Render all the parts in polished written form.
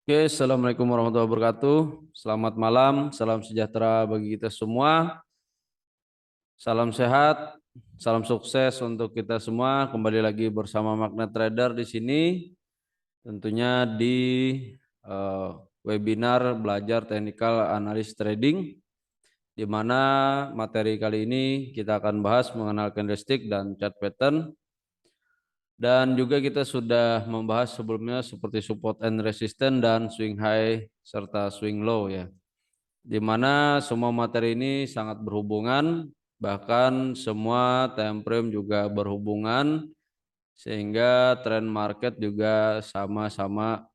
Oke, Assalamualaikum warahmatullahi wabarakatuh. Selamat malam, salam sejahtera bagi kita semua. Salam sehat, salam sukses untuk kita semua. Kembali lagi bersama Magnet Trader di sini. Tentunya di eh, webinar belajar teknikal analis trading, di mana materi kali ini kita akan bahas mengenal candlestick dan chart pattern. Dan juga kita sudah membahas sebelumnya seperti support and resistance dan swing high serta swing low ya. Di mana semua materi ini sangat berhubungan, bahkan semua time frame juga berhubungan, sehingga trend market juga sama-sama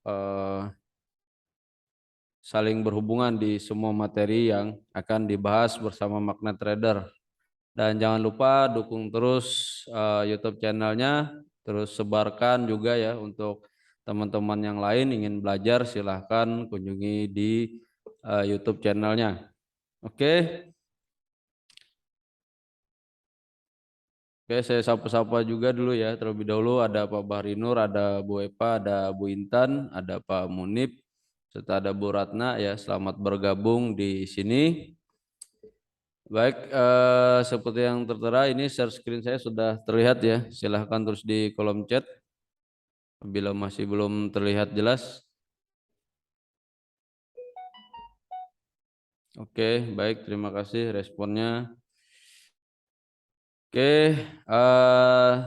saling berhubungan di semua materi yang akan dibahas bersama Magnet Trader. Dan jangan lupa dukung terus YouTube channelnya, terus sebarkan juga ya untuk teman-teman yang lain ingin belajar, silahkan kunjungi di YouTube channelnya. Oke. Oke, saya sapa-sapa juga dulu ya. Terlebih dahulu ada Pak Bahri Nur, ada Bu Epa, ada Bu Intan, ada Pak Munib, serta ada Bu Ratna ya. Selamat bergabung di sini. Baik, seperti yang tertera ini share screen saya sudah terlihat ya. Silahkan terus di kolom chat bila masih belum terlihat jelas. Oke, baik, terima kasih responnya. Oke,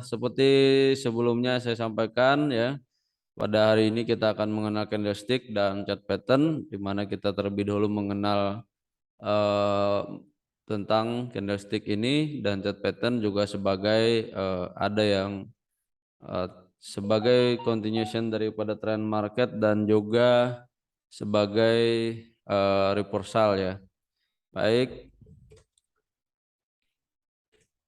seperti sebelumnya saya sampaikan ya. Pada hari ini kita akan mengenal candlestick dan chart pattern, di mana kita terlebih dahulu mengenal eh, tentang candlestick ini dan chart pattern juga sebagai ada yang eh, sebagai continuation daripada trend market dan juga sebagai reversal ya. Baik,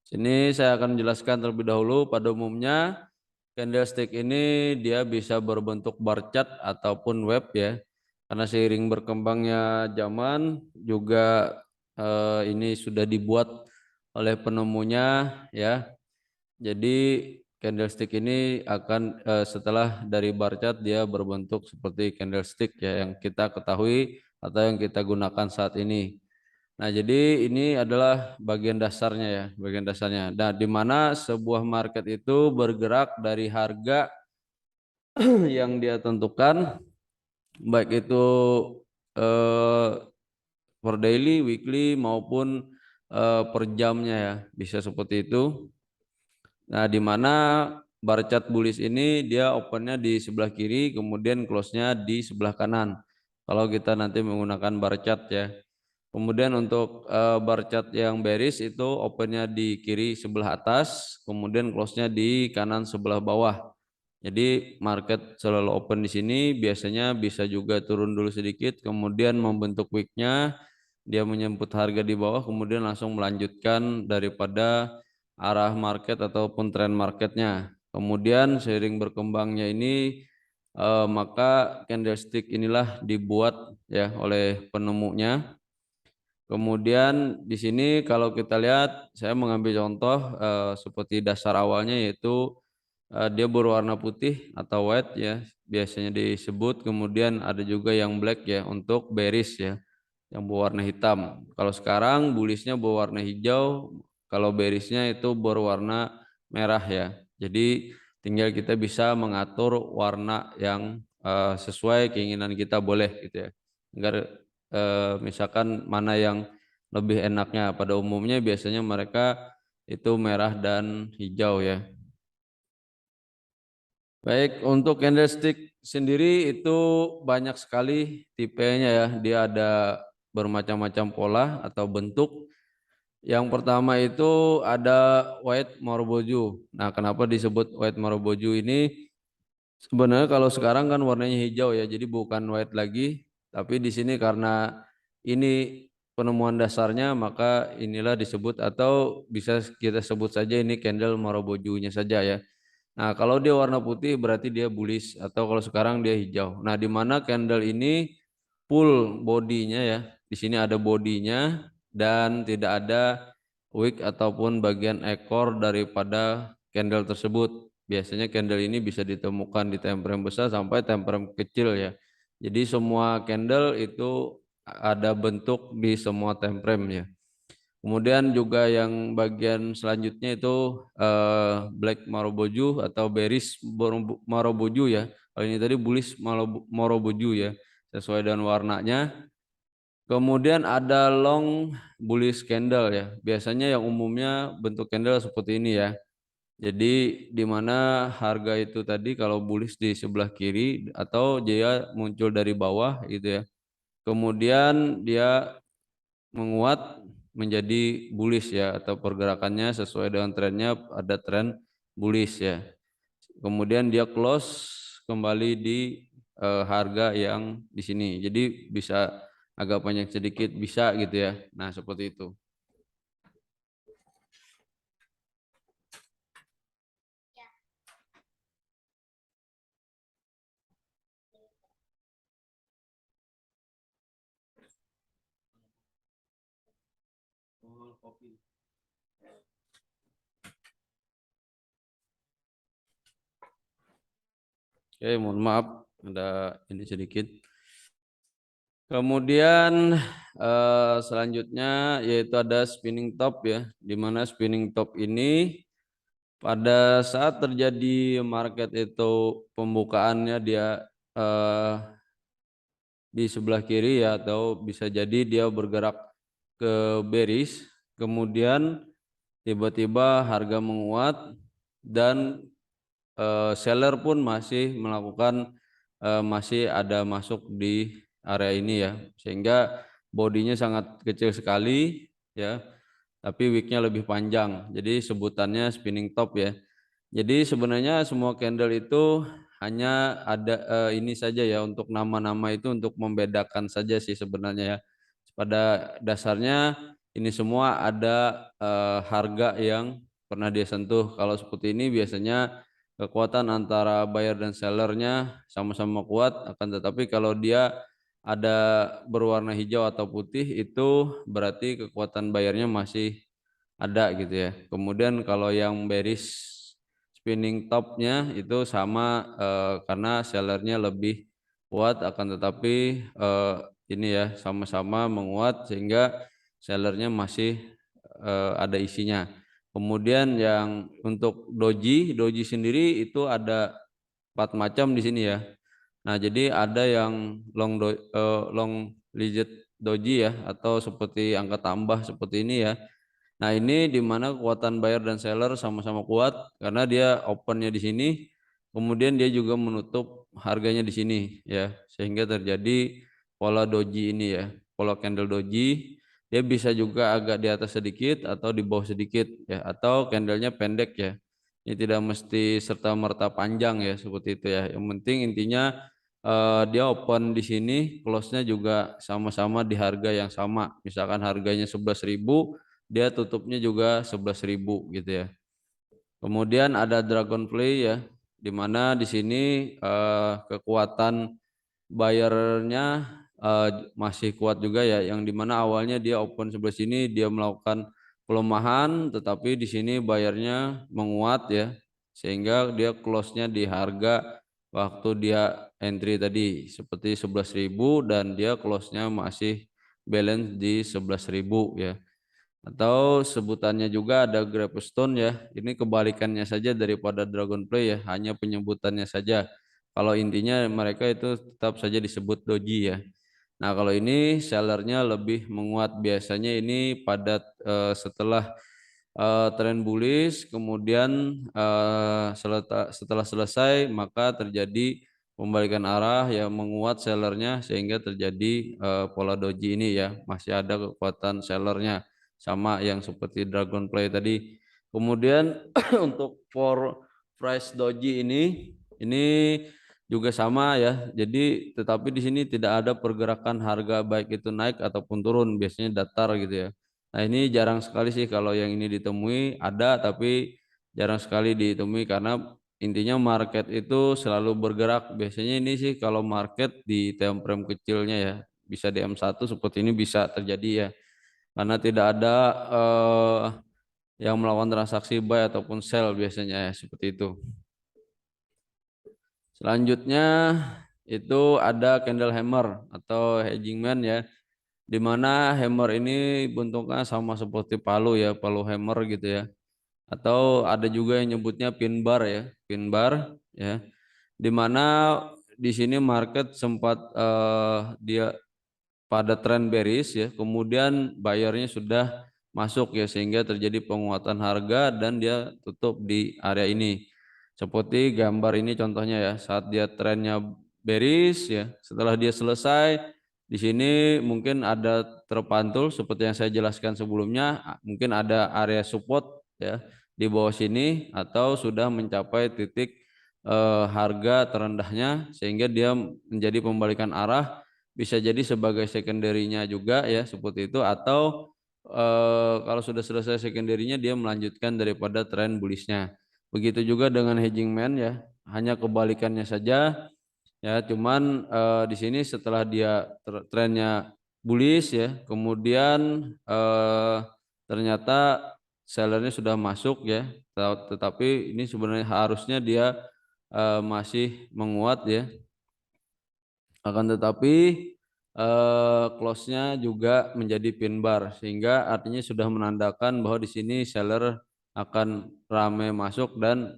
sini saya akan menjelaskan terlebih dahulu. Pada umumnya candlestick ini dia bisa berbentuk bar chart ataupun web ya. Karena seiring berkembangnya zaman juga ini sudah dibuat oleh penemunya ya. Jadi candlestick ini akan setelah dari bar chart dia berbentuk seperti candlestick ya yang kita ketahui atau yang kita gunakan saat ini. Nah, jadi ini adalah bagian dasarnya ya, bagian dasarnya. Nah, di mana sebuah market itu bergerak dari harga yang dia tentukan, baik itu eh, per daily, weekly maupun per jamnya ya, bisa seperti itu. Nah, di mana bar chart bullish ini dia opennya di sebelah kiri, kemudian close-nya di sebelah kanan. Kalau kita nanti menggunakan bar chart ya. Kemudian untuk bar chart yang bearish itu opennya di kiri sebelah atas, kemudian close-nya di kanan sebelah bawah. Jadi market selalu open di sini, biasanya bisa juga turun dulu sedikit, kemudian membentuk wick-nya, dia menyebut harga di bawah, kemudian langsung melanjutkan daripada arah market ataupun tren marketnya. Kemudian seiring berkembangnya ini maka candlestick inilah dibuat ya oleh penemunya. Kemudian di sini kalau kita lihat, saya mengambil contoh seperti dasar awalnya yaitu dia berwarna putih atau white ya, biasanya disebut. Kemudian ada juga yang black ya untuk bearish ya, yang berwarna hitam. Kalau sekarang bullishnya berwarna hijau, kalau bearishnya itu berwarna merah ya. Jadi tinggal kita bisa mengatur warna yang sesuai keinginan kita boleh gitu ya. Agar misalkan mana yang lebih enaknya. Pada umumnya biasanya mereka itu merah dan hijau ya. Baik, untuk candlestick sendiri itu banyak sekali tipenya ya. Dia ada bermacam-macam pola atau bentuk. Yang pertama itu ada white maruboju. Nah, kenapa disebut white maruboju ini? Sebenarnya kalau sekarang kan warnanya hijau ya, jadi bukan white lagi. Tapi di sini karena ini penemuan dasarnya, maka inilah disebut atau bisa kita sebut saja ini candle marubojunya saja ya. Nah, kalau dia warna putih berarti dia bullish atau kalau sekarang dia hijau. Nah, di mana candle ini full bodinya ya. Di sini ada bodinya dan tidak ada wick ataupun bagian ekor daripada candle tersebut. Biasanya candle ini bisa ditemukan di time frame besar sampai time frame kecil ya. Jadi semua candle itu ada bentuk di semua time frame ya. Kemudian juga yang bagian selanjutnya itu black maroboju atau bearish maroboju ya. Kalau ini tadi bullish maroboju ya, sesuai dengan warnanya. Kemudian ada long bullish candle ya. Biasanya yang umumnya bentuk candle seperti ini ya. Jadi di mana harga itu tadi kalau bullish di sebelah kiri atau dia muncul dari bawah gitu ya. Kemudian dia menguat menjadi bullish ya atau pergerakannya sesuai dengan trennya ada tren bullish ya. Kemudian dia close kembali di harga yang di sini. Jadi bisa agak banyak sedikit bisa gitu ya. Nah, seperti itu. Oke, mohon maaf ada ini sedikit. Kemudian selanjutnya yaitu ada spinning top ya, di mana spinning top ini pada saat terjadi market itu pembukaannya dia eh, di sebelah kiri ya atau bisa jadi dia bergerak ke bearish, kemudian tiba-tiba harga menguat dan seller pun masih melakukan masih ada masuk di area ini ya, sehingga bodinya sangat kecil sekali ya, tapi wicknya lebih panjang, jadi sebutannya spinning top ya. Jadi sebenarnya semua candle itu hanya ada ini saja ya, untuk nama-nama itu untuk membedakan saja sih sebenarnya ya. Pada dasarnya ini semua ada harga yang pernah dia sentuh. Kalau seperti ini biasanya kekuatan antara buyer dan sellernya sama-sama kuat, akan tetapi kalau dia ada berwarna hijau atau putih itu berarti kekuatan buyernya masih ada gitu ya. Kemudian kalau yang bearish spinning topnya itu sama karena sellernya lebih kuat, akan tetapi ini ya sama-sama menguat sehingga sellernya masih ada isinya. Kemudian yang untuk doji sendiri itu ada 4 macam di sini ya. Nah, jadi ada yang long legit doji ya atau seperti angka tambah seperti ini ya. Nah, ini di mana kekuatan buyer dan seller sama-sama kuat karena dia opennya di sini, kemudian dia juga menutup harganya di sini ya, sehingga terjadi pola doji ini ya, pola candle doji. Dia bisa juga agak di atas sedikit atau di bawah sedikit ya, atau candlenya pendek ya. Ini tidak mesti serta merta panjang ya seperti itu ya. Yang penting intinya dia open di sini, close-nya juga sama-sama di harga yang sama. Misalkan harganya 11.000, dia tutupnya juga 11.000 gitu ya. Kemudian ada Dragonfly ya, di mana di sini kekuatan bayarnya masih kuat juga ya, yang di mana awalnya dia open sebelah sini dia melakukan pelemahan, tetapi di sini bayarnya menguat ya, sehingga dia close-nya di harga waktu dia entry tadi seperti 11.000 dan dia close-nya masih balance di 11.000 ya. Atau sebutannya juga ada Gravestone ya. Ini kebalikannya saja daripada Dragonfly ya, hanya penyebutannya saja. Kalau intinya mereka itu tetap saja disebut doji ya. Nah, kalau ini sellernya lebih menguat, biasanya ini pada setelah tren bullish, kemudian setelah selesai maka terjadi pembalikan arah yang menguat sellernya sehingga terjadi pola doji ini ya, masih ada kekuatan sellernya sama yang seperti Dragonfly tadi. Kemudian untuk for price doji ini juga sama ya. Jadi tetapi di sini tidak ada pergerakan harga baik itu naik ataupun turun, biasanya datar gitu ya. Nah, ini jarang sekali sih kalau yang ini ditemui, ada tapi jarang sekali ditemui karena intinya market itu selalu bergerak. Biasanya ini sih kalau market di time frame kecilnya ya, bisa di M1 seperti ini bisa terjadi ya. Karena tidak ada yang melakukan transaksi buy ataupun sell biasanya ya, seperti itu. Selanjutnya itu ada candle hammer atau hedging man ya, di mana hammer ini bentuknya sama seperti palu ya, palu hammer gitu ya. Atau ada juga yang nyebutnya pin bar ya, pin bar ya. Di mana di sini market sempat dia pada tren bearish ya, kemudian bayarnya sudah masuk ya sehingga terjadi penguatan harga dan dia tutup di area ini. Seperti gambar ini contohnya ya, saat dia trennya bearish ya, setelah dia selesai di sini mungkin ada terpantul seperti yang saya jelaskan sebelumnya, mungkin ada area support ya di bawah sini atau sudah mencapai titik harga terendahnya sehingga dia menjadi pembalikan arah, bisa jadi sebagai secondary-nya juga ya seperti itu, atau kalau sudah selesai secondary-nya dia melanjutkan daripada tren bullish-nya. Begitu juga dengan hedging man ya, hanya kebalikannya saja ya, cuman di sini setelah dia trennya bullish ya, kemudian ternyata sellernya sudah masuk ya, tetapi ini sebenarnya harusnya dia masih menguat ya, akan tetapi close-nya juga menjadi pin bar sehingga artinya sudah menandakan bahwa di sini seller akan ramai masuk dan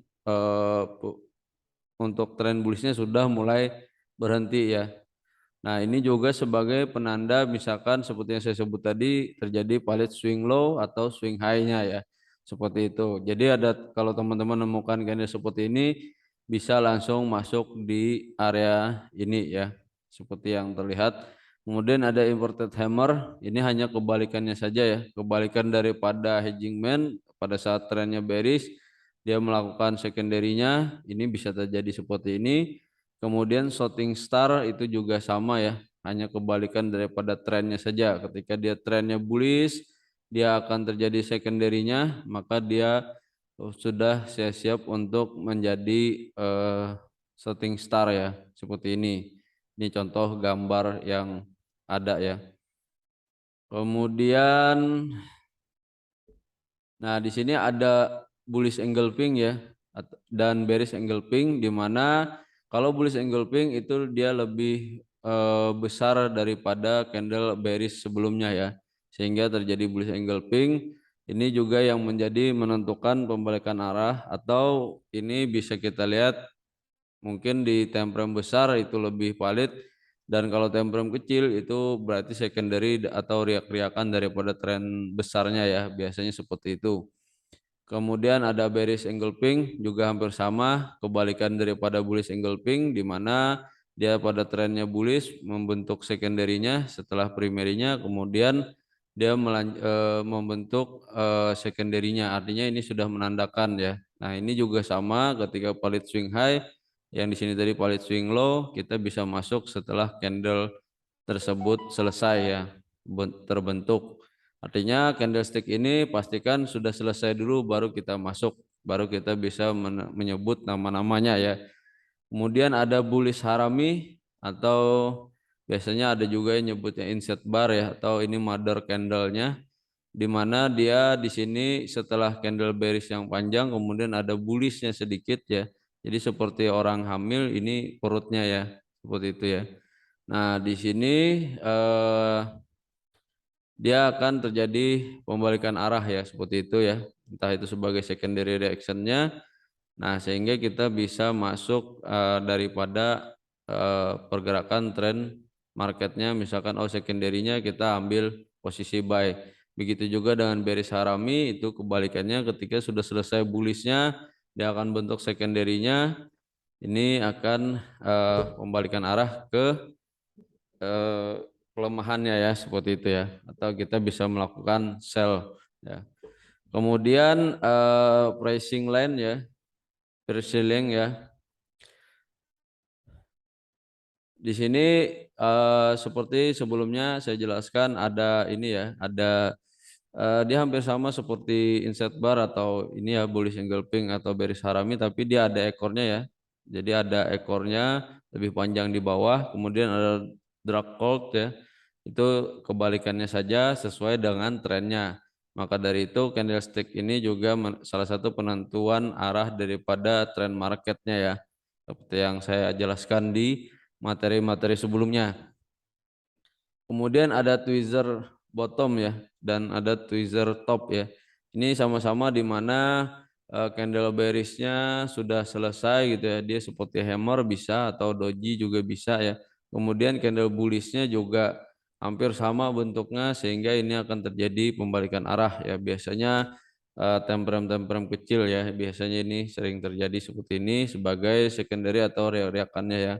untuk tren bullish-nya sudah mulai berhenti ya. Nah, ini juga sebagai penanda misalkan seperti yang saya sebut tadi terjadi palit swing low atau swing high-nya ya. Seperti itu. Jadi ada, kalau teman-teman menemukan candle seperti ini bisa langsung masuk di area ini ya. Seperti yang terlihat. Kemudian ada inverted hammer, ini hanya kebalikannya saja ya. Kebalikan daripada hedging man pada saat trennya bearish, dia melakukan secondary-nya, ini bisa terjadi seperti ini. Kemudian shooting star itu juga sama ya, hanya kebalikan daripada trennya saja. Ketika dia trennya bullish, dia akan terjadi secondary-nya, maka dia sudah siap-siap untuk menjadi shooting star ya, seperti ini. Ini contoh gambar yang ada ya. Kemudian, nah di sini ada bullish engulfing ya dan bearish engulfing, di mana kalau bullish engulfing itu dia lebih besar daripada candle bearish sebelumnya ya, sehingga terjadi bullish engulfing. Ini juga yang menjadi menentukan pembalikan arah, atau ini bisa kita lihat mungkin di time frame besar itu lebih valid, dan kalau time frame kecil itu berarti secondary atau riak-riakan daripada tren besarnya ya, biasanya seperti itu. Kemudian ada bearish engulfing juga hampir sama, kebalikan daripada bullish engulfing, di mana dia pada trennya bullish membentuk secondary-nya setelah primary-nya, kemudian dia membentuk secondary-nya, artinya ini sudah menandakan ya. Nah, ini juga sama ketika palit swing high, yang di sini tadi palit swing low, kita bisa masuk setelah candle tersebut selesai ya terbentuk. Artinya candlestick ini pastikan sudah selesai dulu baru kita masuk, baru kita bisa menyebut nama-namanya ya. Kemudian ada bullish harami, atau biasanya ada juga yang nyebutnya inset bar ya, atau ini mother candle-nya, di mana dia di sini setelah candle bearish yang panjang kemudian ada bullishnya sedikit ya. Jadi seperti orang hamil ini perutnya ya, seperti itu ya. Nah, di sini eh, dia akan terjadi pembalikan arah ya, seperti itu ya. Entah itu sebagai secondary reaction-nya. Nah, sehingga kita bisa masuk daripada pergerakan tren marketnya, misalkan secondary-nya kita ambil posisi buy. Begitu juga dengan bearish harami, itu kebalikannya, ketika sudah selesai bullish-nya dia akan bentuk secondary-nya, ini akan membalikan arah ke pelemahannya ya, seperti itu ya, atau kita bisa melakukan sell ya. Kemudian pricing line ya, pricing ya. Di sini seperti sebelumnya saya jelaskan, ada ini ya, ada dia hampir sama seperti inset bar atau ini ya bullish engulfing atau bearish harami, tapi dia ada ekornya ya. Jadi ada ekornya lebih panjang di bawah, kemudian ada drag colt ya. Itu kebalikannya saja sesuai dengan trennya. Maka dari itu candlestick ini juga salah satu penentuan arah daripada tren marketnya ya. Seperti yang saya jelaskan di materi-materi sebelumnya. Kemudian ada tweezer bottom ya dan ada tweezer top ya. Ini sama-sama di mana candle bearish-nya sudah selesai gitu ya. Dia seperti hammer bisa atau doji juga bisa ya. Kemudian candle bullish-nya juga hampir sama bentuknya sehingga ini akan terjadi pembalikan arah ya. Biasanya time frame kecil ya. Biasanya ini sering terjadi seperti ini sebagai secondary atau reaksinya ya.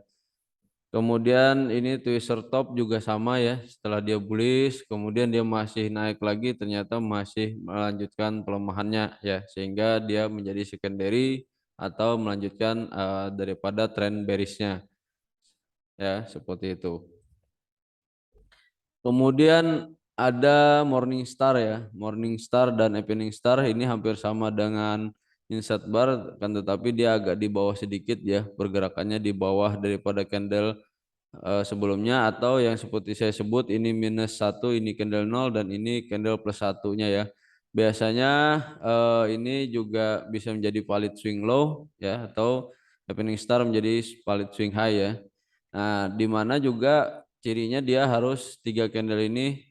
Kemudian ini twister top juga sama ya, setelah dia bullish, kemudian dia masih naik lagi, ternyata masih melanjutkan pelemahannya ya, sehingga dia menjadi secondary atau melanjutkan daripada tren bearishnya ya, seperti itu. Kemudian ada Morning Star ya, Morning Star dan Evening Star ini hampir sama dengan Insight Bar, kan tetapi dia agak di bawah sedikit ya, pergerakannya di bawah daripada candle sebelumnya, atau yang seperti saya sebut ini -1, ini candle 0 dan ini candle +1-nya ya. Biasanya ini juga bisa menjadi valid swing low ya, atau happening star menjadi valid swing high ya. Nah, di mana juga cirinya dia harus tiga candle ini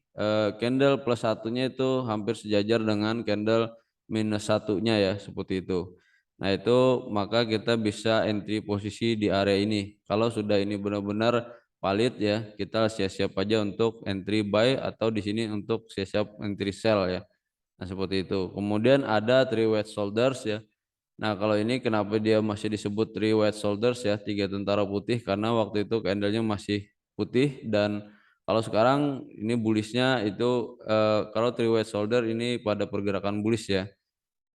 candle +1-nya itu hampir sejajar dengan candle -1-nya ya, seperti itu. Nah, itu maka kita bisa entry posisi di area ini. Kalau sudah ini benar-benar valid ya, kita siap-siap aja untuk entry buy atau di sini untuk siap-siap entry sell ya. Nah, seperti itu. Kemudian ada three white shoulders ya. Nah, kalau ini kenapa dia masih disebut three white shoulders ya, tiga tentara putih, karena waktu itu candlenya masih putih, dan kalau sekarang ini bullishnya itu kalau three white shoulder ini pada pergerakan bullish ya.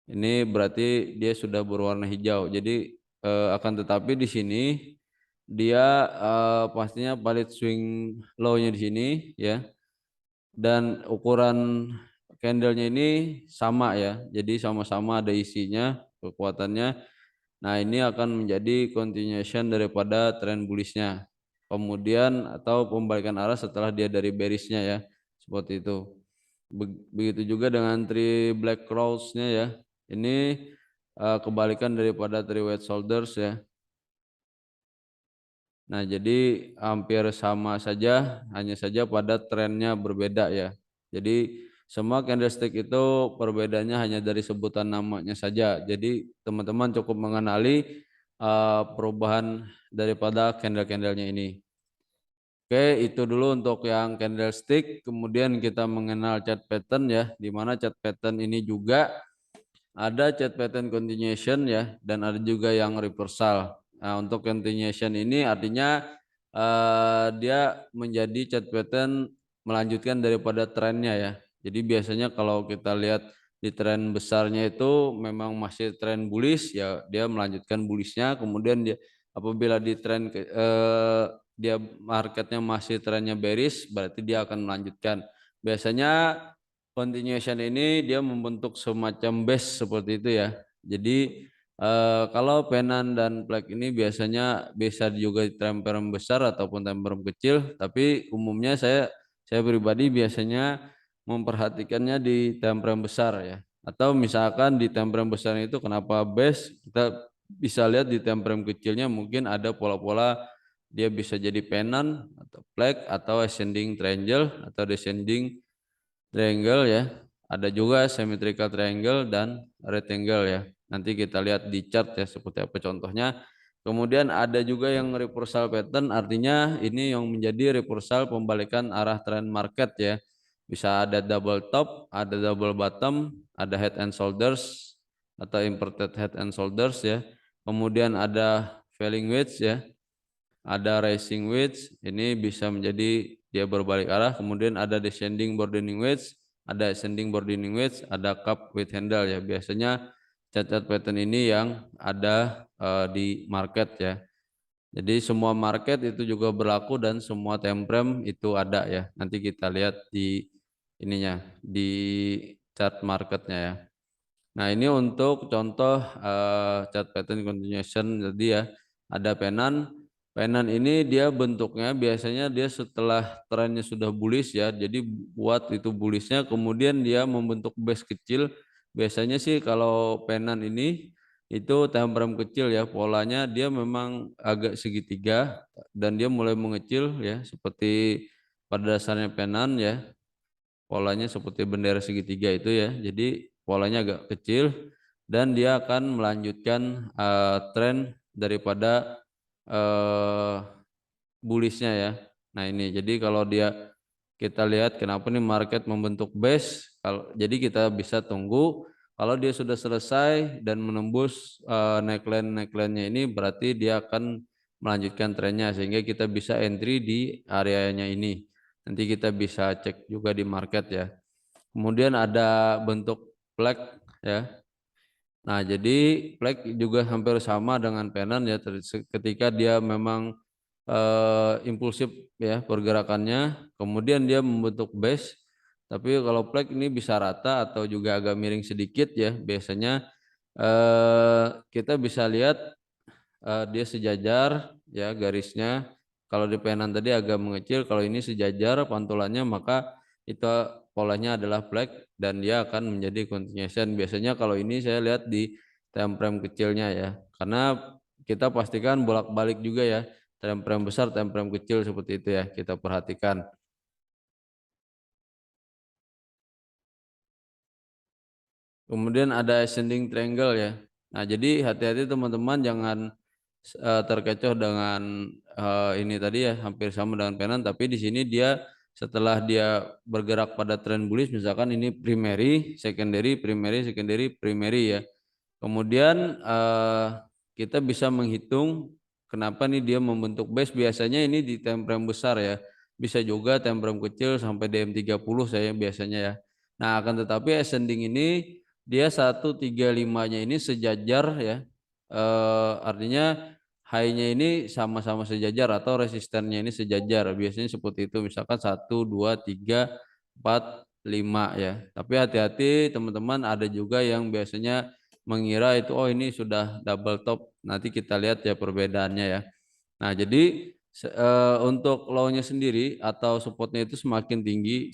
Ini berarti dia sudah berwarna hijau. Jadi akan tetapi di sini dia pastinya valid swing low-nya di sini ya. Dan ukuran candlenya ini sama ya. Jadi sama-sama ada isinya, kekuatannya. Nah, ini akan menjadi continuation daripada tren bullishnya. Kemudian atau pembalikan arah setelah dia dari bearishnya ya. Seperti itu. Begitu juga dengan three black crows-nya ya. Ini kebalikan daripada three white shoulders ya. Nah, jadi hampir sama saja, hanya saja pada trennya berbeda ya. Jadi semua candlestick itu perbedaannya hanya dari sebutan namanya saja. Jadi teman-teman cukup mengenali perubahan daripada candle-candlenya ini. Oke, itu dulu untuk yang candlestick. Kemudian kita mengenal chart pattern ya, di mana chart pattern ini juga ada chart pattern continuation ya, dan ada juga yang reversal. Nah, untuk continuation ini artinya dia menjadi chart pattern melanjutkan daripada trennya ya. Jadi biasanya kalau kita lihat di tren besarnya itu memang masih tren bullish ya, dia melanjutkan bullishnya. Kemudian dia apabila di tren dia marketnya masih trennya bearish, berarti dia akan melanjutkan. Biasanya continuation ini dia membentuk semacam base seperti itu ya. Jadi kalau Pennant dan Flag ini biasanya bisa juga di time frame besar ataupun time frame kecil, tapi umumnya saya pribadi biasanya memperhatikannya di time frame besar ya. Atau misalkan di time frame besar itu kenapa base, kita bisa lihat di time frame kecilnya mungkin ada pola-pola dia bisa jadi pennant atau flag atau ascending triangle atau descending triangle ya. Ada juga symmetrical triangle dan rectangle ya. Nanti kita lihat di chart ya seperti apa contohnya. Kemudian ada juga yang reversal pattern, artinya ini yang menjadi reversal pembalikan arah trend market ya. Bisa ada double top, ada double bottom, ada head and shoulders atau inverted head and shoulders ya. Kemudian ada falling wedge ya, ada rising wedge, ini bisa menjadi dia berbalik arah. Kemudian ada descending broadening wedge, ada ascending broadening wedge, ada cup with handle ya. Biasanya cat-cat pattern ini yang ada di market ya. Jadi semua market itu juga berlaku dan semua time frame itu ada ya. Nanti kita lihat di ininya, di chart marketnya ya. Nah, ini untuk contoh chart pattern continuation. Jadi ya ada pennant. Pennant ini dia bentuknya biasanya dia setelah trennya sudah bullish ya. Jadi buat itu bullishnya kemudian dia membentuk base kecil. Biasanya sih kalau pennant ini itu time frame kecil ya, polanya dia memang agak segitiga dan dia mulai mengecil ya, seperti pada dasarnya penan ya, polanya seperti bendera segitiga itu ya. Jadi polanya agak kecil dan dia akan melanjutkan tren daripada eh, bullishnya ya. Nah ini jadi kalau dia kita lihat kenapa nih market membentuk base. Kalau jadi kita bisa tunggu kalau dia sudah selesai dan menembus neckline-neckline-nya ini berarti dia akan melanjutkan trennya sehingga kita bisa entry di areanya ini. Nanti kita bisa cek juga di market ya. Kemudian ada bentuk flag ya. Nah, jadi flag juga hampir sama dengan pennant ya ketika dia memang impulsif ya pergerakannya, kemudian dia membentuk base. Tapi kalau flag ini bisa rata atau juga agak miring sedikit ya. Biasanya kita bisa lihat dia sejajar ya garisnya. Kalau di penan tadi agak mengecil, kalau ini sejajar pantulannya maka itu polanya adalah flag dan dia akan menjadi continuation. Biasanya kalau ini saya lihat di time frame kecilnya ya. Karena kita pastikan bolak-balik juga ya. Time frame besar, time frame kecil seperti itu ya kita perhatikan. Kemudian ada ascending triangle ya. Nah, jadi hati-hati teman-teman jangan terkecoh dengan ini tadi ya hampir sama dengan penan tapi di sini dia setelah dia bergerak pada tren bullish misalkan ini primary, secondary, primary, secondary, primary ya. Kemudian kita bisa menghitung kenapa nih dia membentuk base biasanya ini di time frame besar ya. Bisa juga time frame kecil sampai DM30 saya biasanya ya. Nah, akan tetapi ascending ini dia 135-nya ini sejajar ya. Artinya high-nya ini sama-sama sejajar atau resistennya ini sejajar. Biasanya seperti itu. Misalkan 1, 2, 3, 4, 5 ya. Tapi hati-hati teman-teman ada juga yang biasanya mengira itu oh ini sudah double top. Nanti kita lihat ya perbedaannya ya. Nah, jadi untuk low-nya sendiri atau supportnya itu semakin tinggi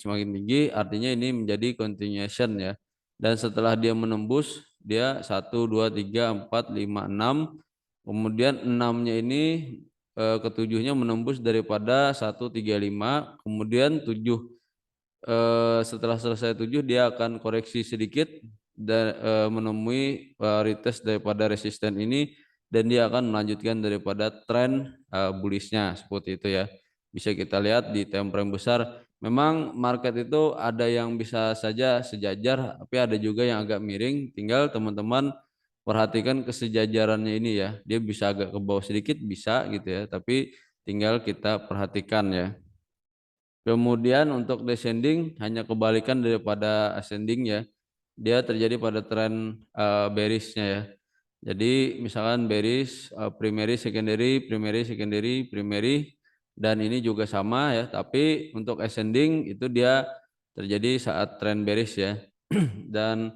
artinya ini menjadi continuation ya. Dan setelah dia menembus dia 1, 2, 3, 4, 5, 6. Kemudian enamnya ini ketujuhnya menembus daripada 135, kemudian 7 setelah selesai 7 dia akan koreksi sedikit dan menemui retest daripada resisten ini dan dia akan melanjutkan daripada tren bullishnya seperti itu ya. Bisa kita lihat di time frame besar. Memang market itu ada yang bisa saja sejajar, tapi ada juga yang agak miring. Tinggal teman-teman perhatikan kesejajarannya ini ya. Dia bisa agak ke bawah sedikit bisa gitu ya, tapi tinggal kita perhatikan ya. Kemudian untuk descending hanya kebalikan daripada ascending ya. Dia terjadi pada tren bearishnya ya. Jadi misalkan bearish primary, secondary, primary dan ini juga sama ya, tapi untuk ascending itu dia terjadi saat tren bearish ya. Dan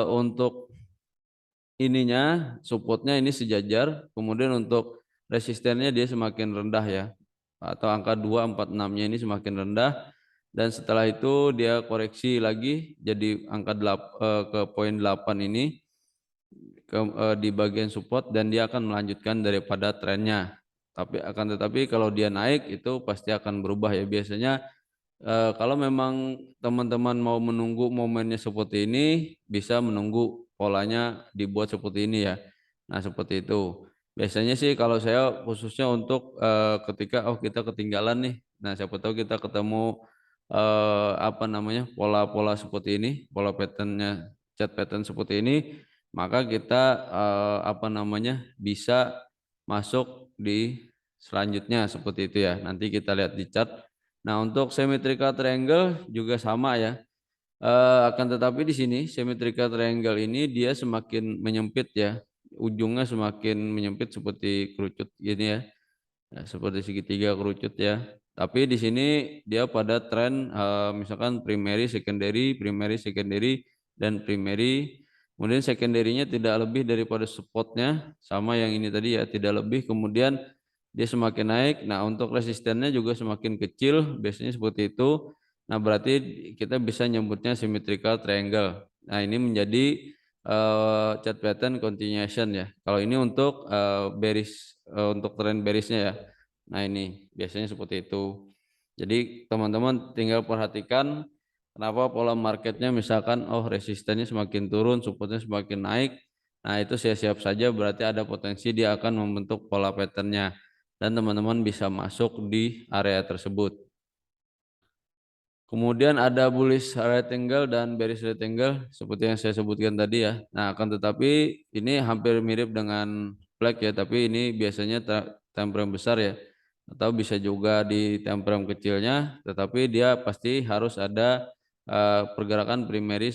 untuk ininya supportnya ini sejajar, kemudian untuk resistennya dia semakin rendah ya atau angka 246-nya ini semakin rendah dan setelah itu dia koreksi lagi jadi angka ke poin 8 ini di bagian support dan dia akan melanjutkan daripada trennya. Tetapi kalau dia naik itu pasti akan berubah ya biasanya. Kalau memang teman-teman mau menunggu momennya seperti ini, bisa menunggu polanya dibuat seperti ini ya. Nah, seperti itu. Biasanya sih kalau saya khususnya untuk ketika kita ketinggalan nih. Nah, siapa tahu kita ketemu apa namanya pola-pola seperti ini, pola patternnya, chart pattern seperti ini, maka kita apa namanya bisa masuk di selanjutnya seperti itu ya. Nanti kita lihat di chart. Nah, untuk symmetrical triangle juga sama ya. Akan tetapi di sini symmetrical triangle ini dia semakin menyempit ya. Ujungnya semakin menyempit seperti kerucut gini ya. Ya, seperti segitiga kerucut ya. Tapi di sini dia pada tren misalkan primary, secondary dan primary. Kemudian secondary-nya tidak lebih daripada supportnya sama yang ini tadi ya, tidak lebih. Kemudian dia semakin naik. Nah, untuk resistennya juga semakin kecil, biasanya seperti itu. Nah, berarti kita bisa nyebutnya symmetrical triangle. Nah, ini menjadi chart pattern continuation ya. Kalau ini untuk bearish, untuk tren bearishnya ya. Nah ini biasanya seperti itu. Jadi teman-teman tinggal perhatikan kenapa pola marketnya misalkan resistennya semakin turun, supportnya semakin naik. Nah itu siap-siap saja berarti ada potensi dia akan membentuk pola patternnya dan teman-teman bisa masuk di area tersebut. Kemudian ada bullish rectangle dan bearish rectangle seperti yang saya sebutkan tadi ya. Nah, akan tetapi ini hampir mirip dengan flag ya, tapi ini biasanya time frame besar ya. Atau bisa juga di time frame kecilnya, tetapi dia pasti harus ada pergerakan primary,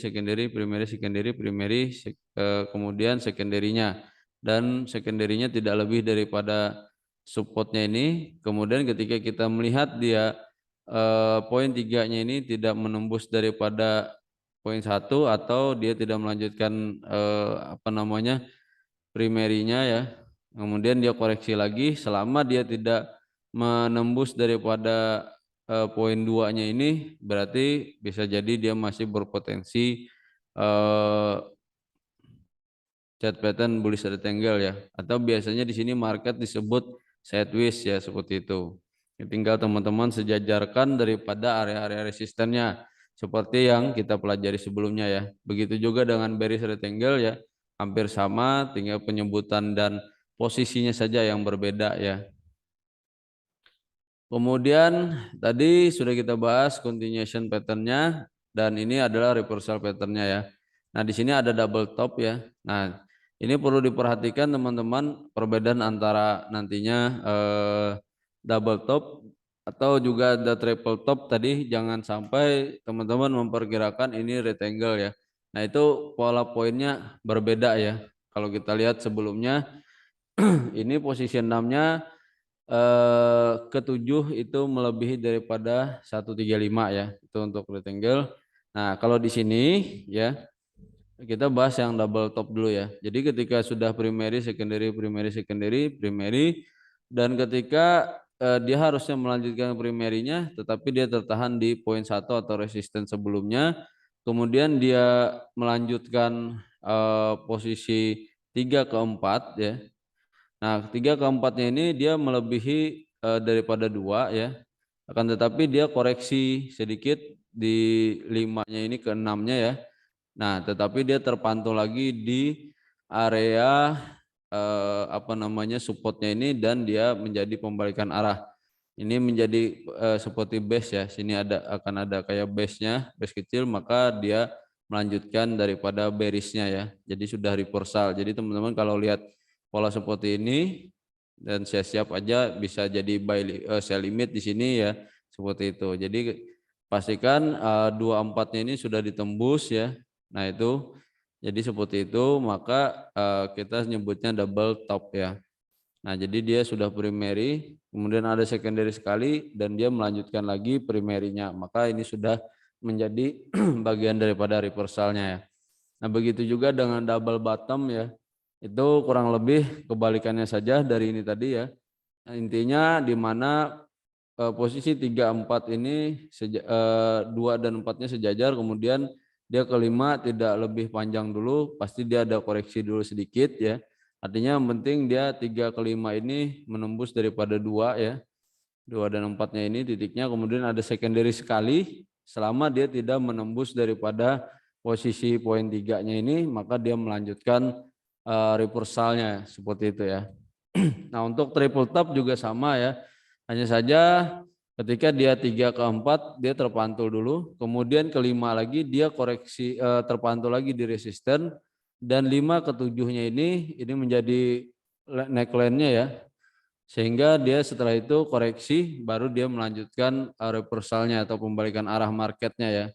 kemudian secondary-nya. Dan secondary-nya tidak lebih daripada supportnya ini. Kemudian ketika kita melihat dia poin tiganya ini tidak menembus daripada poin satu atau dia tidak melanjutkan primerinya ya, kemudian dia koreksi lagi selama dia tidak menembus daripada poin 2-nya ini berarti bisa jadi dia masih berpotensi chart pattern bullish rectangle ya, atau biasanya di sini market disebut sideways ya seperti itu. Tinggal teman-teman sejajarkan daripada area-area resistennya seperti yang kita pelajari sebelumnya ya. Begitu juga dengan bearish rectangle ya, hampir sama, tinggal penyebutan dan posisinya saja yang berbeda ya. Kemudian tadi sudah kita bahas continuation patternnya dan ini adalah reversal patternnya ya. Nah di sini ada double top ya. Nah ini perlu diperhatikan teman-teman perbedaan antara nantinya double top atau juga ada triple top tadi, jangan sampai teman-teman memperkirakan ini rectangle ya. Nah itu pola poinnya berbeda ya. Kalau kita lihat sebelumnya ini posisi 6-nya ketujuh itu melebihi daripada 135 ya, itu untuk rectangle. Nah kalau di sini ya kita bahas yang double top dulu ya. Jadi ketika sudah primary dan ketika dia harusnya melanjutkan primerinya tetapi dia tertahan di poin satu atau resisten sebelumnya, kemudian dia melanjutkan posisi 3 ke 4 ya. Nah, 3 ke 4-nya ini dia melebihi daripada 2 ya. Akan tetapi dia koreksi sedikit di 5-nya ini ke 6-nya ya. Nah, tetapi dia terpantau lagi di area supportnya ini dan dia menjadi pembalikan arah. Ini menjadi seperti base ya. Sini akan ada kayak base-nya, base kecil, maka dia melanjutkan daripada bearish-nya ya. Jadi sudah reversal. Jadi teman-teman kalau lihat pola seperti ini dan siap-siap aja bisa jadi sell limit di sini ya, seperti itu. Jadi pastikan 24-nya ini sudah ditembus ya. Nah itu jadi seperti itu, maka kita nyebutnya double top ya. Nah jadi dia sudah primary, kemudian ada secondary sekali dan dia melanjutkan lagi primerinya, maka ini sudah menjadi bagian daripada reversalnya ya. Nah begitu juga dengan double bottom ya, itu kurang lebih kebalikannya saja dari ini tadi ya. Nah, intinya di mana posisi 3 4 ini 2 dan 4-nya sejajar, kemudian dia kelima tidak lebih panjang dulu, pasti dia ada koreksi dulu sedikit ya. Artinya yang penting dia 3 ke 5 ini menembus daripada 2 ya. 2 dan 4-nya ini titiknya, kemudian ada secondary sekali, selama dia tidak menembus daripada posisi poin 3-nya ini, maka dia melanjutkan reversalnya seperti itu ya. Nah untuk triple top juga sama ya, hanya saja ketika dia 3 ke 4 dia terpantul dulu, kemudian kelima lagi dia koreksi terpantul lagi di resisten, dan 5 ke 7-nya ini menjadi neckline-nya ya, sehingga dia setelah itu koreksi baru dia melanjutkan reversalnya atau pembalikan arah marketnya ya.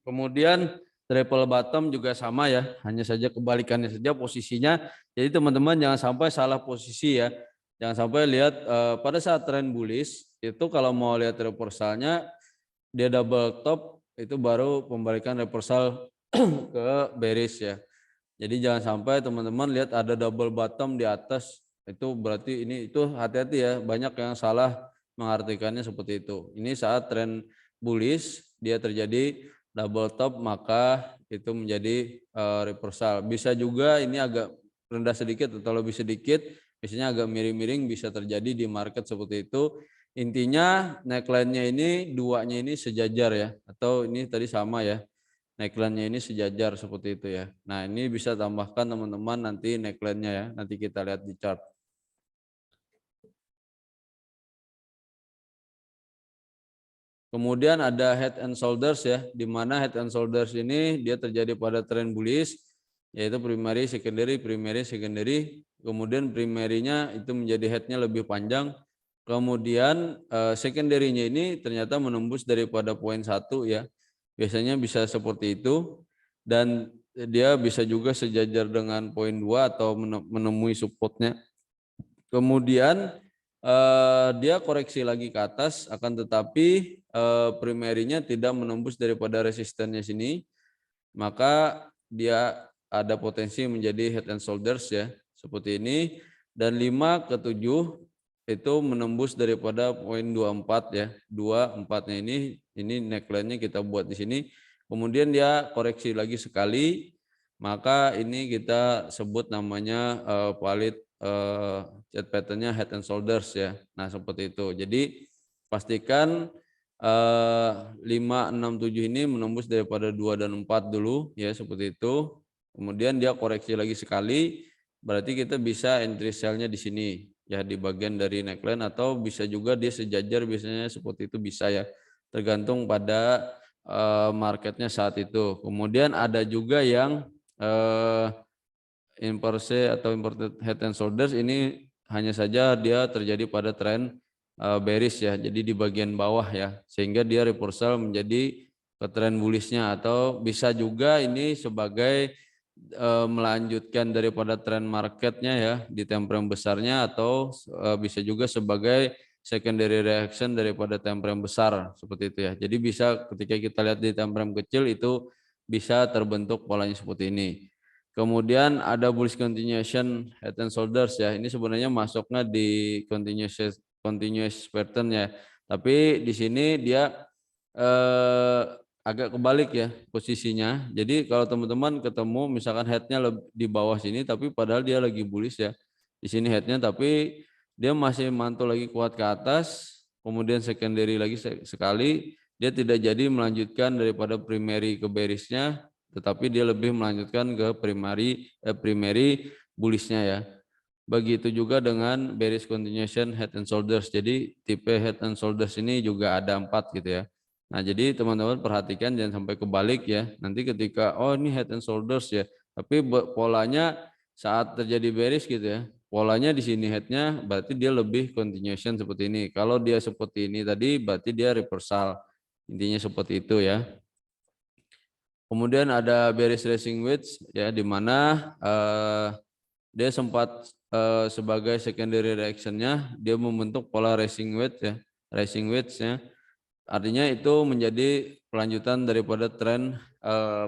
Kemudian triple bottom juga sama ya, hanya saja kebalikannya saja posisinya. Jadi teman-teman jangan sampai salah posisi ya. Jangan sampai lihat pada saat tren bullish itu kalau mau lihat reversalnya dia double top itu baru pembalikan reversal ke bearish ya. Jadi jangan sampai teman-teman lihat ada double bottom di atas, itu berarti itu hati-hati ya, banyak yang salah mengartikannya seperti itu. Ini saat tren bullish dia terjadi double top maka itu menjadi reversal. Bisa juga ini agak rendah sedikit atau lebih sedikit, biasanya agak miring-miring bisa terjadi di market seperti itu. Intinya neckline-nya ini duanya ini sejajar ya, atau ini tadi sama ya. Neckline-nya ini sejajar seperti itu ya. Nah, ini bisa tambahkan teman-teman nanti neckline-nya ya. Nanti kita lihat di chart. Kemudian ada head and shoulders ya, di mana head and shoulders ini dia terjadi pada tren bullish, yaitu primary, secondary. Kemudian primary-nya itu menjadi head-nya lebih panjang. Kemudian secondary-nya ini ternyata menembus daripada poin 1 ya. Biasanya bisa seperti itu. Dan dia bisa juga sejajar dengan poin 2 atau menemui supportnya. Kemudian dia koreksi lagi ke atas, akan tetapi primerinya tidak menembus daripada resistennya sini, maka dia ada potensi menjadi head and shoulders ya, seperti ini. Dan 5 ke 7 itu menembus daripada poin 24 ya, 24-nya ini neckline-nya kita buat di sini. Kemudian dia koreksi lagi sekali, maka ini kita sebut namanya valid chart pattern-nya head and shoulders ya. Nah, seperti itu. Jadi pastikan 5, 6, 7 ini menembus daripada 2 dan 4 dulu ya, seperti itu. Kemudian dia koreksi lagi sekali, berarti kita bisa entry sell-nya di sini ya, di bagian dari neckline, atau bisa juga dia sejajar, biasanya seperti itu bisa ya. Tergantung pada marketnya saat itu. Kemudian ada juga yang inverse atau inverted head and shoulders, ini hanya saja dia terjadi pada tren bearish ya, jadi di bagian bawah ya, sehingga dia reversal menjadi ke tren bullishnya, atau bisa juga ini sebagai melanjutkan daripada tren marketnya ya di time frame besarnya, atau bisa juga sebagai secondary reaction daripada time frame besar seperti itu ya. Jadi bisa ketika kita lihat di time frame kecil itu bisa terbentuk polanya seperti ini. Kemudian ada bullish continuation head and shoulders ya. Ini sebenarnya masuknya di continuous pattern ya. Tapi di sini dia agak kebalik ya posisinya. Jadi kalau teman-teman ketemu misalkan headnya di bawah sini, tapi padahal dia lagi bullish ya. Di sini headnya, tapi dia masih mantul lagi kuat ke atas. Kemudian secondary lagi sekali, dia tidak jadi melanjutkan daripada primary ke bearishnya, tetapi dia lebih melanjutkan ke primary bullishnya ya. Begitu juga dengan bearish continuation head and shoulders. Jadi tipe head and shoulders ini juga ada 4 gitu ya. Nah, jadi teman-teman perhatikan jangan sampai kebalik ya. Nanti ketika ini head and shoulders ya, tapi polanya saat terjadi bearish gitu ya, polanya di sini headnya berarti dia lebih continuation seperti ini. Kalau dia seperti ini tadi berarti dia reversal. Intinya seperti itu ya. Kemudian ada bearish rising wedge ya, di mana dia sempat sebagai secondary reactionnya dia membentuk pola rising wedge ya, rising wedge ya. Artinya itu menjadi kelanjutan daripada tren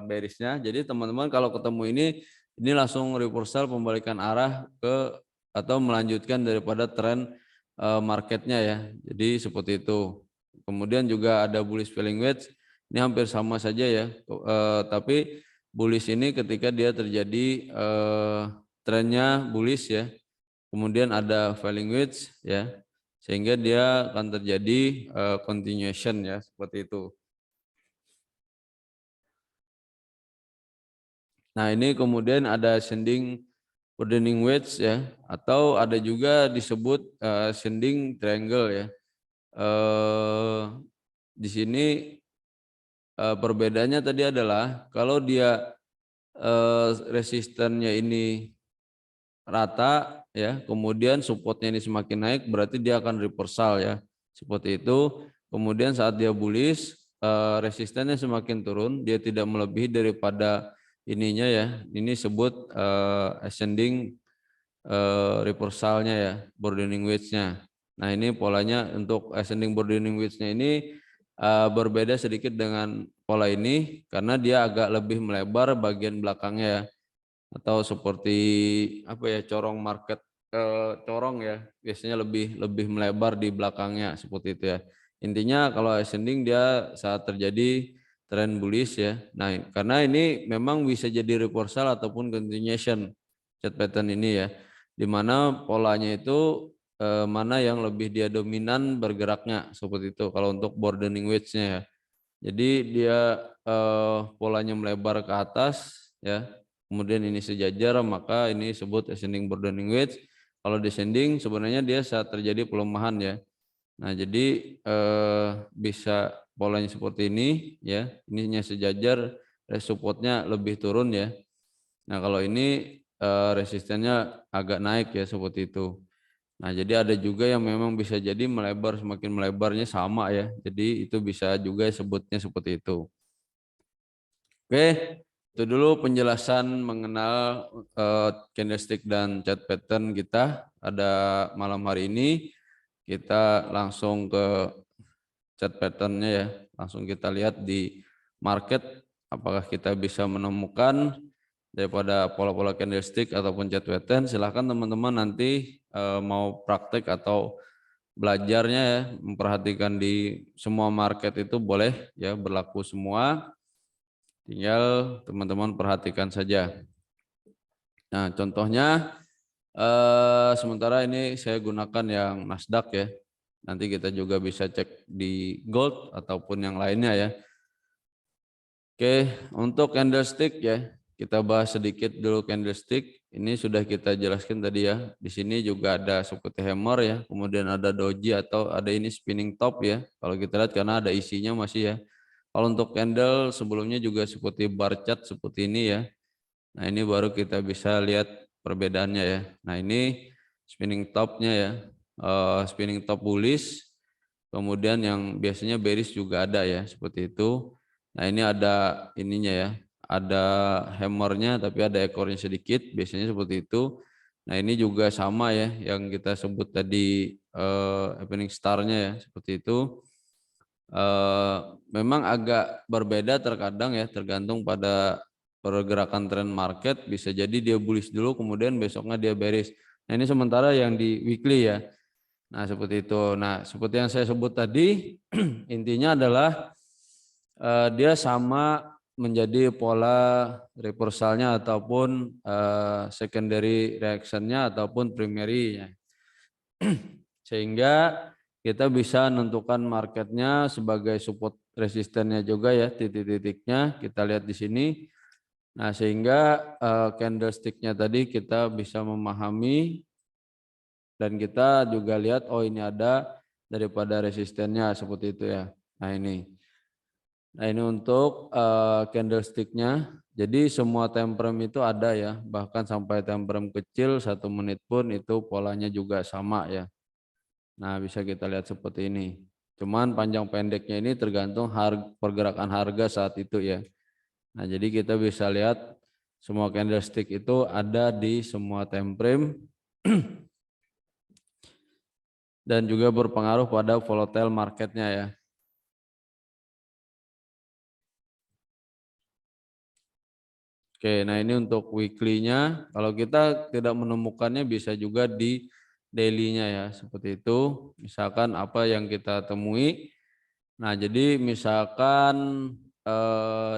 bearishnya. Jadi teman-teman kalau ketemu ini langsung reversal, pembalikan arah ke atau melanjutkan daripada tren marketnya ya. Jadi seperti itu. Kemudian juga ada bullish falling wedge. Ini hampir sama saja ya. Tapi bullish ini ketika dia terjadi trennya bullish ya. Kemudian ada falling wedge ya, sehingga dia akan terjadi continuation ya, seperti itu. Nah, ini kemudian ada ascending burdening wedge ya, atau ada juga disebut ascending triangle ya. Di sini perbedaannya tadi adalah kalau dia resistennya ini rata ya, kemudian supportnya ini semakin naik, berarti dia akan reversal ya, seperti itu. Kemudian saat dia bullish, resistennya semakin turun, dia tidak melebihi daripada ininya ya, ini sebut ascending reversalnya ya, burdening wedge-nya. Nah, ini polanya untuk ascending burdening wedge-nya ini berbeda sedikit dengan pola ini karena dia agak lebih melebar bagian belakangnya ya, atau seperti apa ya, corong market, corong ya, biasanya lebih melebar di belakangnya seperti itu ya. Intinya kalau ascending dia saat terjadi trend bullish ya. Nah, karena ini memang bisa jadi reversal ataupun continuation chart pattern ini ya. Di mana polanya itu mana yang lebih dia dominan bergeraknya seperti itu kalau untuk broadening wedge-nya ya. Jadi dia polanya melebar ke atas ya. Kemudian ini sejajar maka ini disebut ascending broadening wedge. Kalau descending sebenarnya dia saat terjadi pelemahan ya. Nah, jadi bisa polanya seperti ini ya. Ininya sejajar, supportnya lebih turun ya. Nah, kalau ini resistennya agak naik ya seperti itu. Nah, jadi ada juga yang memang bisa jadi melebar, semakin melebarnya sama ya. Jadi itu bisa juga sebutnya seperti itu. Oke, itu dulu penjelasan mengenal candlestick dan chart pattern kita pada malam hari ini. Kita langsung ke chart patternnya ya. Langsung kita lihat di market apakah kita bisa menemukan daripada pola-pola candlestick ataupun chart pattern. Silahkan teman-teman nanti mau praktek atau belajarnya ya, memperhatikan di semua market itu boleh ya, berlaku semua. Tinggal teman-teman perhatikan saja. Nah, contohnya sementara ini saya gunakan yang Nasdaq ya. Nanti kita juga bisa cek di gold ataupun yang lainnya ya. Oke, untuk candlestick ya, kita bahas sedikit dulu candlestick. Ini sudah kita jelaskan tadi ya. Di sini juga ada seperti hammer ya, kemudian ada doji atau ada ini spinning top ya. Kalau kita lihat karena ada isinya masih ya. Kalau untuk candle sebelumnya juga seperti bar chart seperti ini ya. Nah, ini baru kita bisa lihat perbedaannya ya. Nah, ini spinning topnya ya. Spinning top bullish. Kemudian yang biasanya bearish juga ada ya, seperti itu. Nah, ini ada ininya ya. Ada hammernya tapi ada ekornya sedikit, biasanya seperti itu. Nah, ini juga sama ya yang kita sebut tadi opening star-nya ya, seperti itu. Memang agak berbeda terkadang ya, tergantung pada pergerakan tren market. Bisa jadi dia bullish dulu kemudian besoknya dia bearish. Nah, ini sementara yang di weekly ya. Nah, seperti itu. Nah, seperti yang saya sebut tadi, intinya adalah dia sama menjadi pola reversalnya ataupun secondary reactionnya ataupun primary-nya. Sehingga kita bisa menentukan marketnya sebagai support resistennya juga ya, titik-titiknya kita lihat di sini. Nah, sehingga candlestick-nya tadi kita bisa memahami dan kita juga lihat oh ini ada daripada resistennya seperti itu ya. Nah, ini. Nah, ini untuk candlestick-nya. Jadi semua time frame itu ada ya, bahkan sampai time frame kecil 1 menit pun itu polanya juga sama ya. Nah, bisa kita lihat seperti ini. Cuman panjang pendeknya ini tergantung pergerakan harga saat itu ya. Nah, jadi kita bisa lihat semua candlestick itu ada di semua time frame dan juga berpengaruh pada volatile marketnya ya. Oke, nah ini untuk weekly-nya. Kalau kita tidak menemukannya bisa juga di daily-nya ya, seperti itu. Misalkan apa yang kita temui. Nah, jadi misalkan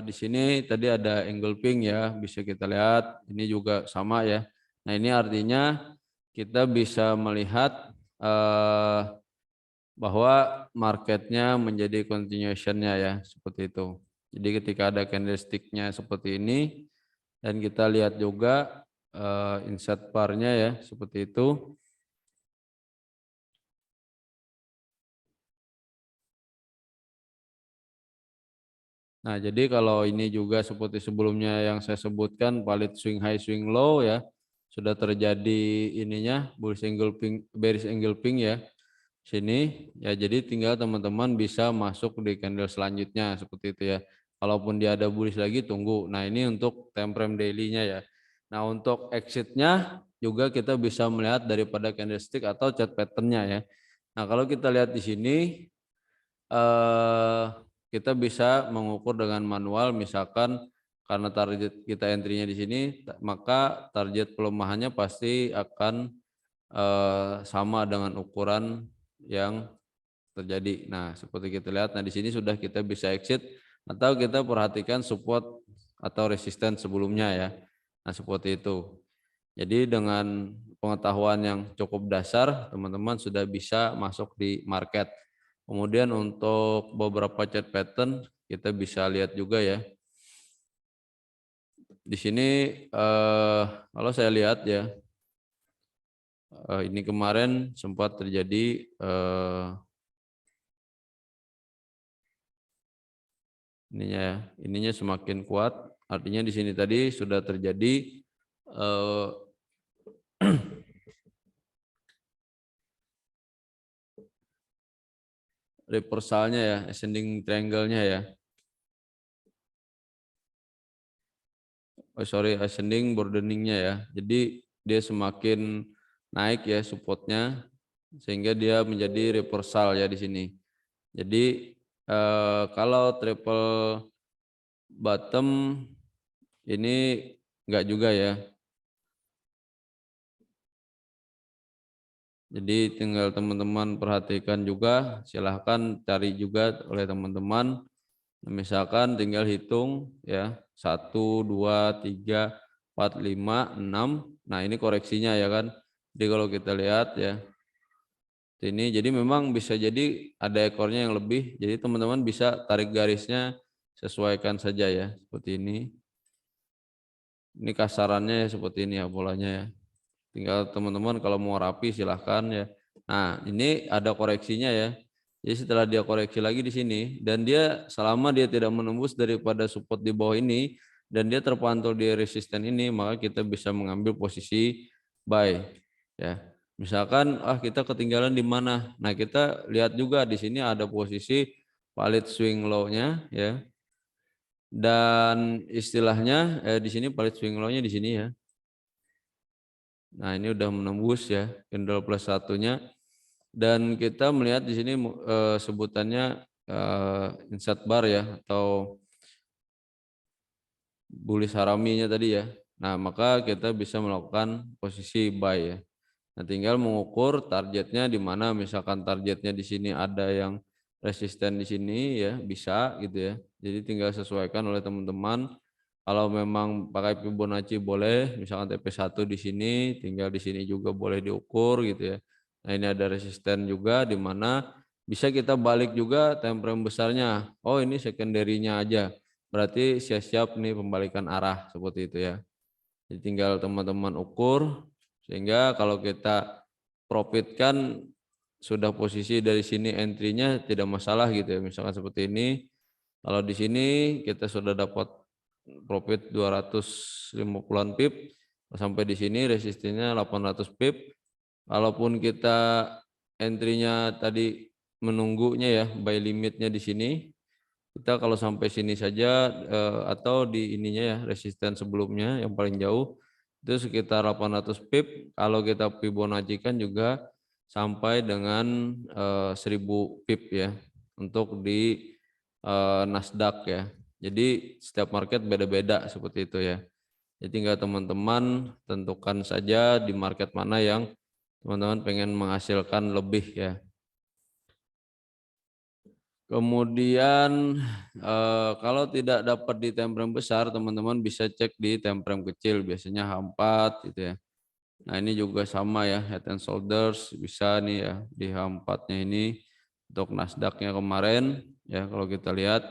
di sini tadi ada engulfing ya, bisa kita lihat. Ini juga sama ya. Nah, ini artinya kita bisa melihat bahwa marketnya menjadi continuation-nya ya, seperti itu. Jadi ketika ada candlestick-nya seperti ini, dan kita lihat juga inset bar-nya ya, seperti itu. Nah, jadi kalau ini juga seperti sebelumnya yang saya sebutkan, valid swing high, swing low ya, sudah terjadi ininya, bullish engulfing, bearish engulfing ya, sini ya. Jadi tinggal teman-teman bisa masuk di candle selanjutnya seperti itu ya. Kalaupun dia ada bullish lagi tunggu. Nah, ini untuk time frame daily-nya ya. Nah, untuk exit-nya juga kita bisa melihat daripada candlestick atau chart pattern-nya ya. Nah, kalau kita lihat di sini kita bisa mengukur dengan manual, misalkan karena target kita entry-nya di sini, maka target pelemahannya pasti akan sama dengan ukuran yang terjadi. Nah, seperti kita lihat, nah di sini sudah kita bisa exit Atau kita perhatikan support atau resisten sebelumnya ya. Nah, seperti itu. Jadi dengan pengetahuan yang cukup dasar, teman-teman sudah bisa masuk di market. Kemudian untuk beberapa chart pattern kita bisa lihat juga ya. Di sini kalau saya lihat ya, ini kemarin sempat terjadi ininya ya, ininya semakin kuat. Artinya di sini tadi sudah terjadi eh, reversalnya ya, ascending triangle-nya ya. Ascending broadening-nya ya. Jadi dia semakin naik ya supportnya sehingga dia menjadi reversal ya di sini. Jadi kalau triple bottom ini enggak juga ya. Jadi tinggal teman-teman perhatikan juga, silahkan cari juga oleh teman-teman. Misalkan tinggal hitung ya, 1, 2, 3, 4, 5, 6. Nah ini koreksinya ya kan. Jadi kalau kita lihat ya, ini jadi memang bisa jadi ada ekornya yang lebih. Jadi teman-teman bisa tarik garisnya, sesuaikan saja ya, seperti ini. Ini kasarannya ya seperti ini ya polanya ya. Tinggal teman-teman kalau mau rapi silahkan ya. Nah ini ada koreksinya ya. Jadi setelah dia koreksi lagi di sini dan dia selama dia tidak menembus daripada support di bawah ini dan dia terpantau di resisten ini, maka kita bisa mengambil posisi buy ya. Misalkan kita ketinggalan di mana? Nah, kita lihat juga di sini ada posisi valid swing low-nya ya. Dan istilahnya di sini valid swing low-nya di sini ya. Nah, ini udah menembus ya candle plus satunya. Dan kita melihat di sini sebutannya inside bar ya atau bullish haraminya tadi ya. Nah, maka kita bisa melakukan posisi buy ya. Nah, tinggal mengukur targetnya di mana. Misalkan targetnya di sini ada yang resisten di sini ya, bisa gitu ya. Jadi tinggal sesuaikan oleh teman-teman. Kalau memang pakai Fibonacci boleh, misalkan TP1 di sini, tinggal di sini juga boleh diukur gitu ya. Nah, ini ada resisten juga di mana bisa kita balik juga time frame besarnya. Oh, ini secondary-nya aja. Berarti siap-siap nih pembalikan arah seperti itu ya. Jadi tinggal teman-teman ukur sehingga kalau kita profitkan sudah posisi dari sini entry-nya tidak masalah gitu ya. Misalkan seperti ini. Kalau di sini kita sudah dapat profit 250-an pip sampai di sini resistennya 800 pip. Kalaupun kita entry-nya tadi menunggunya ya buy limitnya di sini, kita kalau sampai sini saja atau di ininya ya resisten sebelumnya yang paling jauh itu sekitar 800 pip. Kalau kita Fibonacci-kan juga sampai dengan 1000 pip ya untuk di Nasdaq ya. Jadi setiap market beda-beda seperti itu ya. Jadi tinggal teman-teman tentukan saja di market mana yang teman-teman pengen menghasilkan lebih ya. Kemudian kalau tidak dapat di time frame besar, teman-teman bisa cek di time frame kecil, biasanya H4 gitu ya. Nah ini juga sama ya, head and shoulders bisa nih ya di H4-nya ini untuk Nasdaq-nya kemarin ya. Kalau kita lihat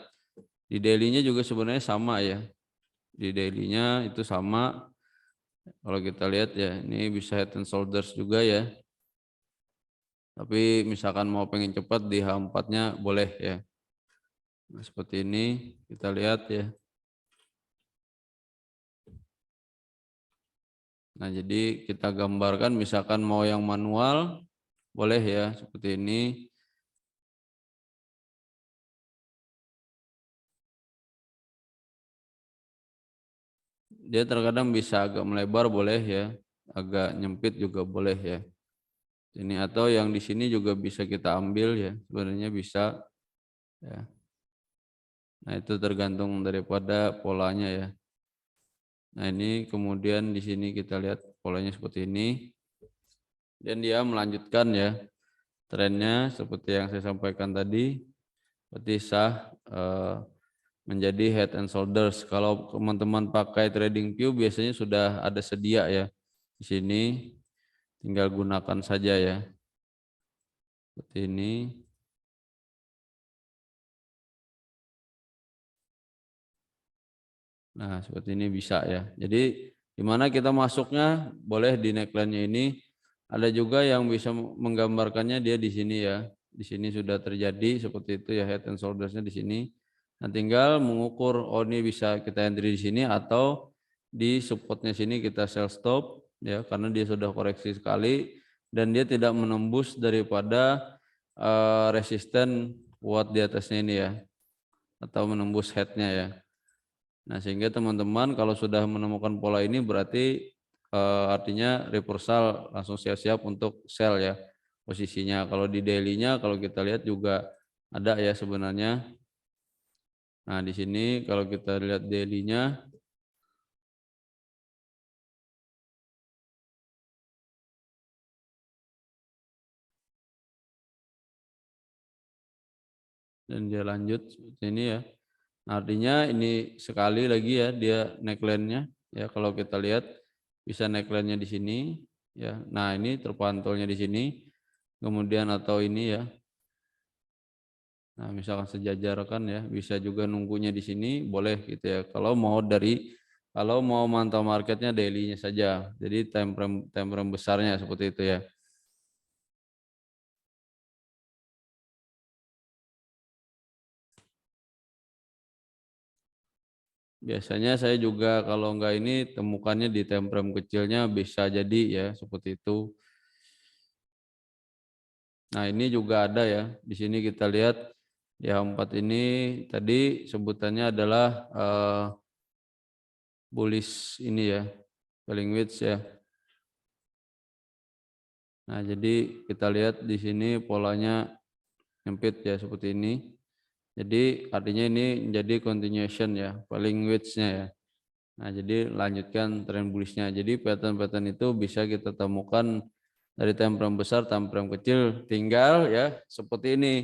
di daily-nya juga sebenarnya sama ya, di daily-nya itu sama. Kalau kita lihat ya ini bisa head and shoulders juga ya. Tapi misalkan mau pengen cepat di H4-nya boleh ya. Nah, seperti ini kita lihat ya. Nah, jadi kita gambarkan misalkan mau yang manual boleh ya seperti ini. Dia terkadang bisa agak melebar boleh ya, agak nyempit juga boleh ya. Ini atau yang di sini juga bisa kita ambil ya, sebenarnya bisa ya. Nah, itu tergantung daripada polanya ya. Nah, ini kemudian di sini kita lihat polanya seperti ini. Dan dia melanjutkan ya trennya seperti yang saya sampaikan tadi. Berarti sah menjadi head and shoulders. Kalau teman-teman pakai trading view biasanya sudah ada sedia ya di sini, tinggal gunakan saja ya seperti ini. Nah seperti ini bisa ya. Jadi dimana kita masuknya boleh di neckline-nya ini. Ada juga yang bisa menggambarkannya dia di sini ya. Di sini sudah terjadi seperti itu ya, head and shoulders-nya di sini. Nah, tinggal mengukur, oh ini bisa kita entry di sini atau di supportnya sini kita sell stop ya, karena dia sudah koreksi sekali dan dia tidak menembus daripada resisten kuat di atasnya ini ya, atau menembus headnya ya. Nah, sehingga teman-teman kalau sudah menemukan pola ini berarti artinya reversal, langsung siap-siap untuk sell ya posisinya. Kalau di daily-nya kalau kita lihat juga ada ya sebenarnya. Nah, di sini kalau kita lihat daily-nya dan dia lanjut seperti ini ya. Nah, artinya ini sekali lagi ya dia neckline-nya ya, kalau kita lihat bisa neckline-nya di sini ya. Nah, ini terpantulnya di sini. Kemudian atau ini ya. Nah, misalkan sejajarkan ya, bisa juga nunggunya di sini boleh gitu ya. Kalau mau mantau marketnya daily-nya saja. Jadi time frame besarnya seperti itu ya. Biasanya saya juga kalau enggak ini temukannya di time frame kecilnya bisa jadi ya seperti itu. Nah, ini juga ada ya. Di sini kita lihat di H4 ini tadi sebutannya adalah bullish ini ya, falling wedge ya. Nah, jadi kita lihat di sini polanya nyempit ya seperti ini. Jadi artinya ini menjadi continuation ya, falling wedge-nya ya. Nah, jadi lanjutkan tren bullish-nya. Jadi pattern-pattern itu bisa kita temukan dari time frame besar, time frame kecil, tinggal ya seperti ini.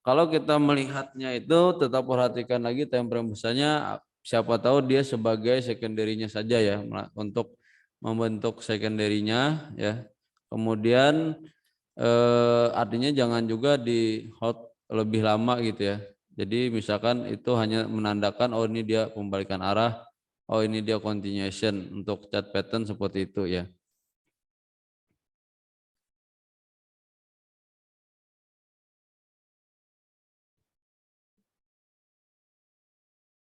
Kalau kita melihatnya itu tetap perhatikan lagi time frame besarnya, siapa tahu dia sebagai secondary-nya saja ya, untuk membentuk secondary-nya ya. Kemudian artinya jangan juga di hold lebih lama gitu ya. Jadi misalkan itu hanya menandakan oh ini dia pembalikan arah, oh ini dia continuation, untuk chart pattern seperti itu ya.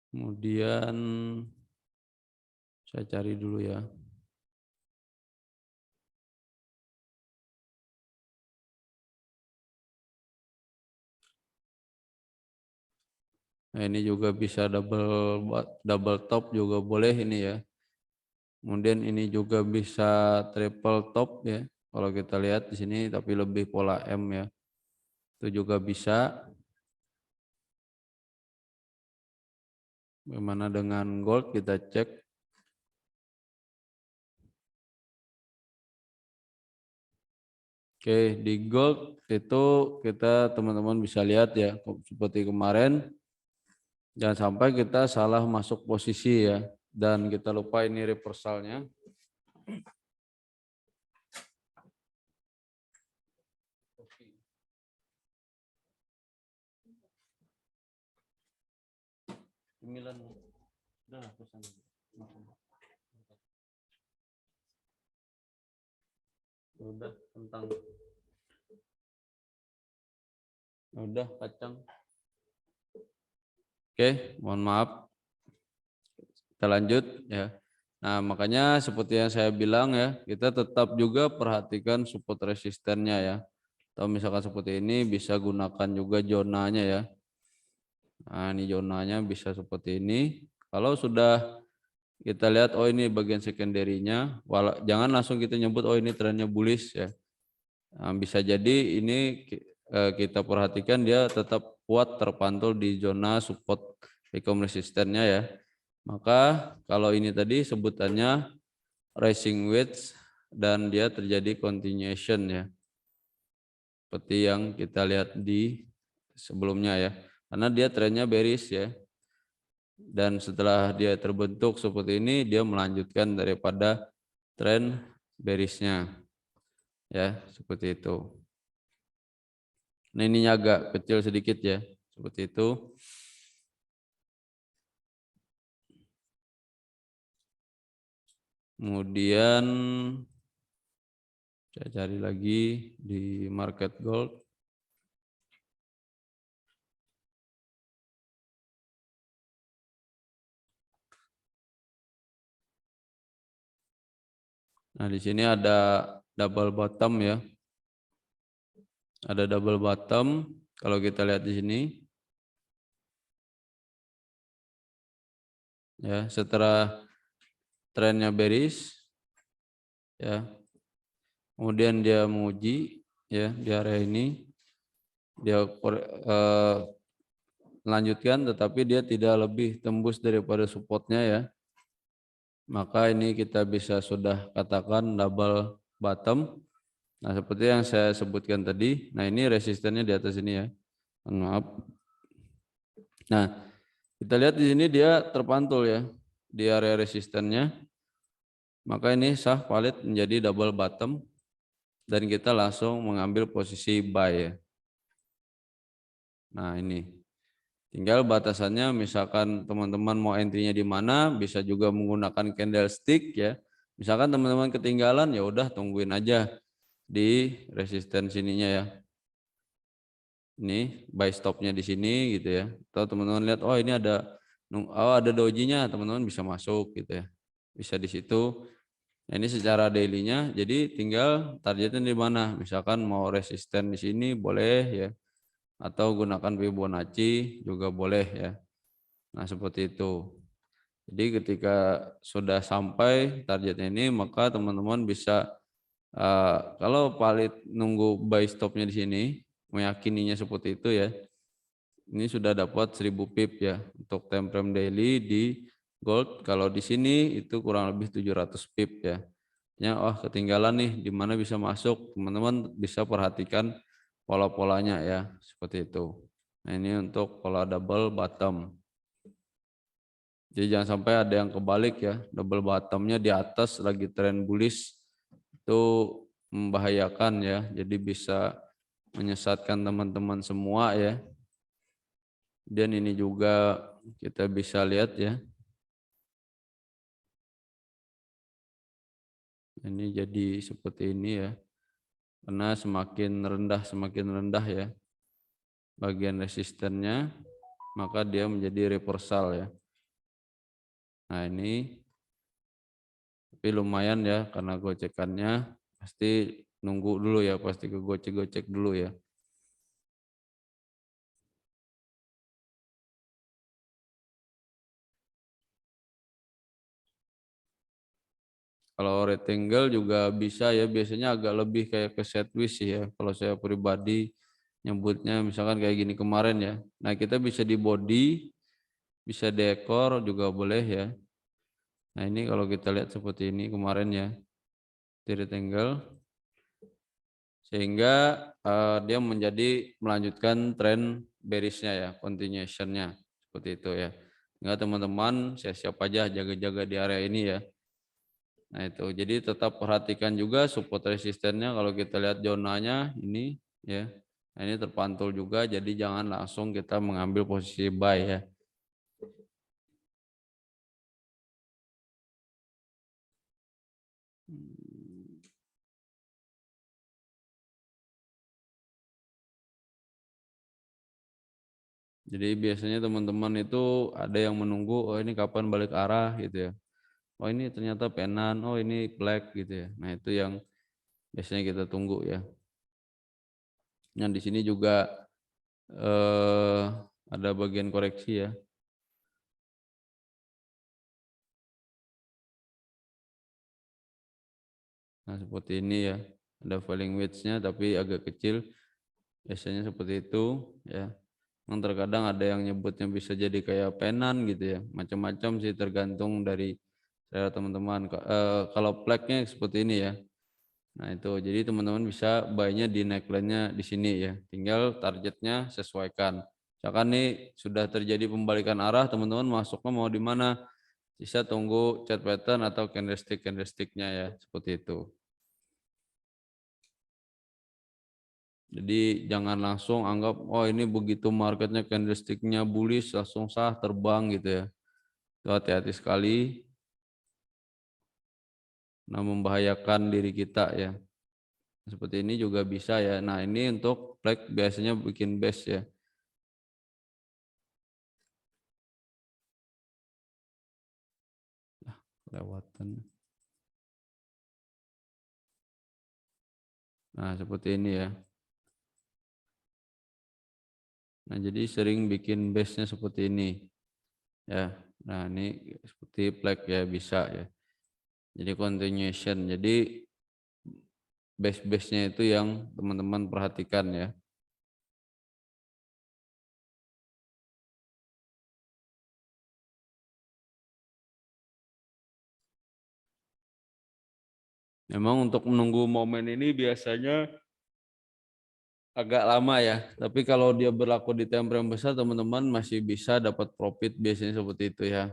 Kemudian saya cari dulu ya. Nah, ini juga bisa double top juga boleh ini ya. Kemudian ini juga bisa triple top ya. Kalau kita lihat di sini tapi lebih pola M ya. Itu juga bisa. Bagaimana dengan gold, kita cek. Oke, di gold itu kita teman-teman bisa lihat ya seperti kemarin, jangan sampai kita salah masuk posisi ya dan kita lupa ini reversalnya. Udah tentang udah kacang. Oke, mohon maaf. Kita lanjut ya. Nah, makanya seperti yang saya bilang ya, kita tetap juga perhatikan support resistennya ya. Atau misalkan seperti ini bisa gunakan juga zonanya ya. Nah, ini zonanya bisa seperti ini. Kalau sudah kita lihat oh ini bagian secondary-nya, jangan langsung kita nyebut oh ini trennya bullish ya. Nah, bisa jadi ini kita perhatikan dia tetap kuat terpantul di zona support resistennya ya. Maka kalau ini tadi sebutannya rising wedge dan dia terjadi continuation ya. Seperti yang kita lihat di sebelumnya ya. Karena dia trennya bearish ya. Dan setelah dia terbentuk seperti ini, dia melanjutkan daripada tren bearish-nya. Ya, seperti itu. Nah, ininya agak kecil sedikit ya, seperti itu. Kemudian saya cari lagi di market gold. Nah, di sini ada double bottom ya. Ada double bottom. Kalau kita lihat di sini, ya, setelah trennya bearish, ya, kemudian dia menguji, ya, di area ini, dia melanjutkan, tetapi dia tidak lebih tembus daripada supportnya ya. Maka ini kita bisa sudah katakan double bottom. Nah, seperti yang saya sebutkan tadi, nah ini resistennya di atas ini ya. Maaf. Nah, kita lihat di sini dia terpantul ya di area resistennya. Maka ini sah valid menjadi double bottom dan kita langsung mengambil posisi buy ya. Nah, ini tinggal batasannya, misalkan teman-teman mau entry-nya di mana, bisa juga menggunakan candlestick ya. Misalkan teman-teman ketinggalan, ya udah tungguin aja di resisten sininya ya. Ini buy stopnya di sini gitu ya. Atau teman-teman lihat, oh ini ada dojinya, teman-teman bisa masuk gitu ya. Bisa di situ. Nah, ini secara daily-nya, jadi tinggal targetnya di mana. Misalkan mau resisten di sini boleh ya. Atau gunakan Fibonacci juga boleh ya. Nah, seperti itu. Jadi ketika sudah sampai targetnya ini, maka teman-teman bisa kalau valid nunggu buy stopnya di sini, meyakininya seperti itu ya. Ini sudah dapat 1000 pip ya untuk time frame daily di gold. Kalau di sini itu kurang lebih 700 pip ya. Ya, oh ketinggalan nih, di mana bisa masuk? Teman-teman bisa perhatikan pola-polanya ya, seperti itu. Nah, ini untuk pola double bottom. Jadi jangan sampai ada yang kebalik ya, double bottomnya di atas lagi tren bullish, itu membahayakan ya. Jadi bisa menyesatkan teman-teman semua ya. Dan ini juga kita bisa lihat ya. Ini jadi seperti ini ya. Karena semakin rendah ya bagian resistennya, maka dia menjadi reversal ya. Nah, ini tapi lumayan ya, karena gocekannya pasti nunggu dulu ya, pasti ke gocek-gocek dulu ya. Kalau rectangle juga bisa ya, biasanya agak lebih kayak ke sideways ya. Kalau saya pribadi nyebutnya misalkan kayak gini kemarin ya. Nah, kita bisa di body, bisa dekor juga boleh ya. Nah, ini kalau kita lihat seperti ini kemarin ya, di rectangle, sehingga dia melanjutkan tren bearish-nya ya, continuation-nya seperti itu ya. Enggak, teman-teman siap-siap aja jaga-jaga di area ini ya. Nah, itu jadi tetap perhatikan juga support resistennya. Kalau kita lihat zonanya ini ya, nah ini terpantul juga, jadi jangan langsung kita mengambil posisi buy ya. Jadi biasanya teman-teman itu ada yang menunggu, oh ini kapan balik arah gitu ya. Oh ini ternyata penan, oh ini black gitu ya. Nah, itu yang biasanya kita tunggu ya. Yang di sini juga ada bagian koreksi ya. Nah, seperti ini ya. Ada falling wedge-nya tapi agak kecil. Biasanya seperti itu ya. Yang terkadang ada yang nyebutnya bisa jadi kayak penan gitu ya. Macam-macam sih, tergantung dari selera teman-teman. Kalau flagnya seperti ini ya. Nah, itu jadi teman-teman bisa buy-nya di neckline-nya di sini ya. Tinggal targetnya sesuaikan. Misalkan nih sudah terjadi pembalikan arah, teman-teman masuknya mau di mana? Bisa tunggu chart pattern atau candlestick-candlesticknya ya, seperti itu. Jadi jangan langsung anggap, oh ini begitu marketnya candlesticknya bullish langsung sah terbang gitu ya. Itu hati-hati sekali, nah membahayakan diri kita ya. Seperti ini juga bisa ya. Nah ini untuk flag biasanya bikin base ya. Kelewatan. Nah seperti ini ya. Nah jadi sering bikin base-nya seperti ini ya. Nah ini seperti flag ya bisa ya. Jadi continuation. Jadi base-base-nya itu yang teman-teman perhatikan ya. Memang untuk menunggu momen ini biasanya agak lama ya. Tapi kalau dia berlaku di time frame besar, teman-teman masih bisa dapat profit biasanya seperti itu ya.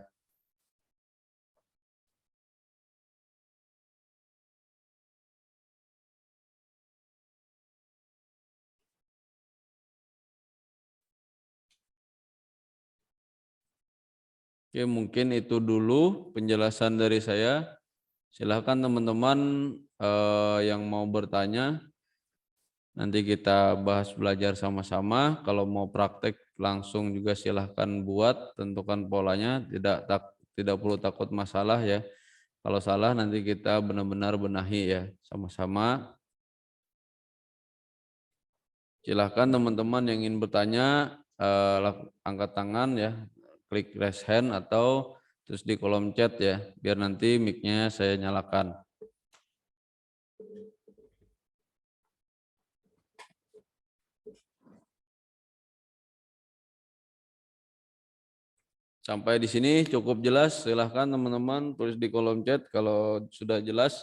Oke, mungkin itu dulu penjelasan dari saya. Silahkan teman-teman yang mau bertanya, nanti kita bahas belajar sama-sama. Kalau mau praktek langsung juga silahkan buat, tentukan polanya, tidak perlu takut masalah ya. Kalau salah nanti kita benar-benar benahi ya sama-sama. Silahkan teman-teman yang ingin bertanya angkat tangan ya, klik raise hand atau terus di kolom chat ya, biar nanti mic-nya saya nyalakan. Sampai di sini cukup jelas. Silahkan teman-teman tulis di kolom chat kalau sudah jelas.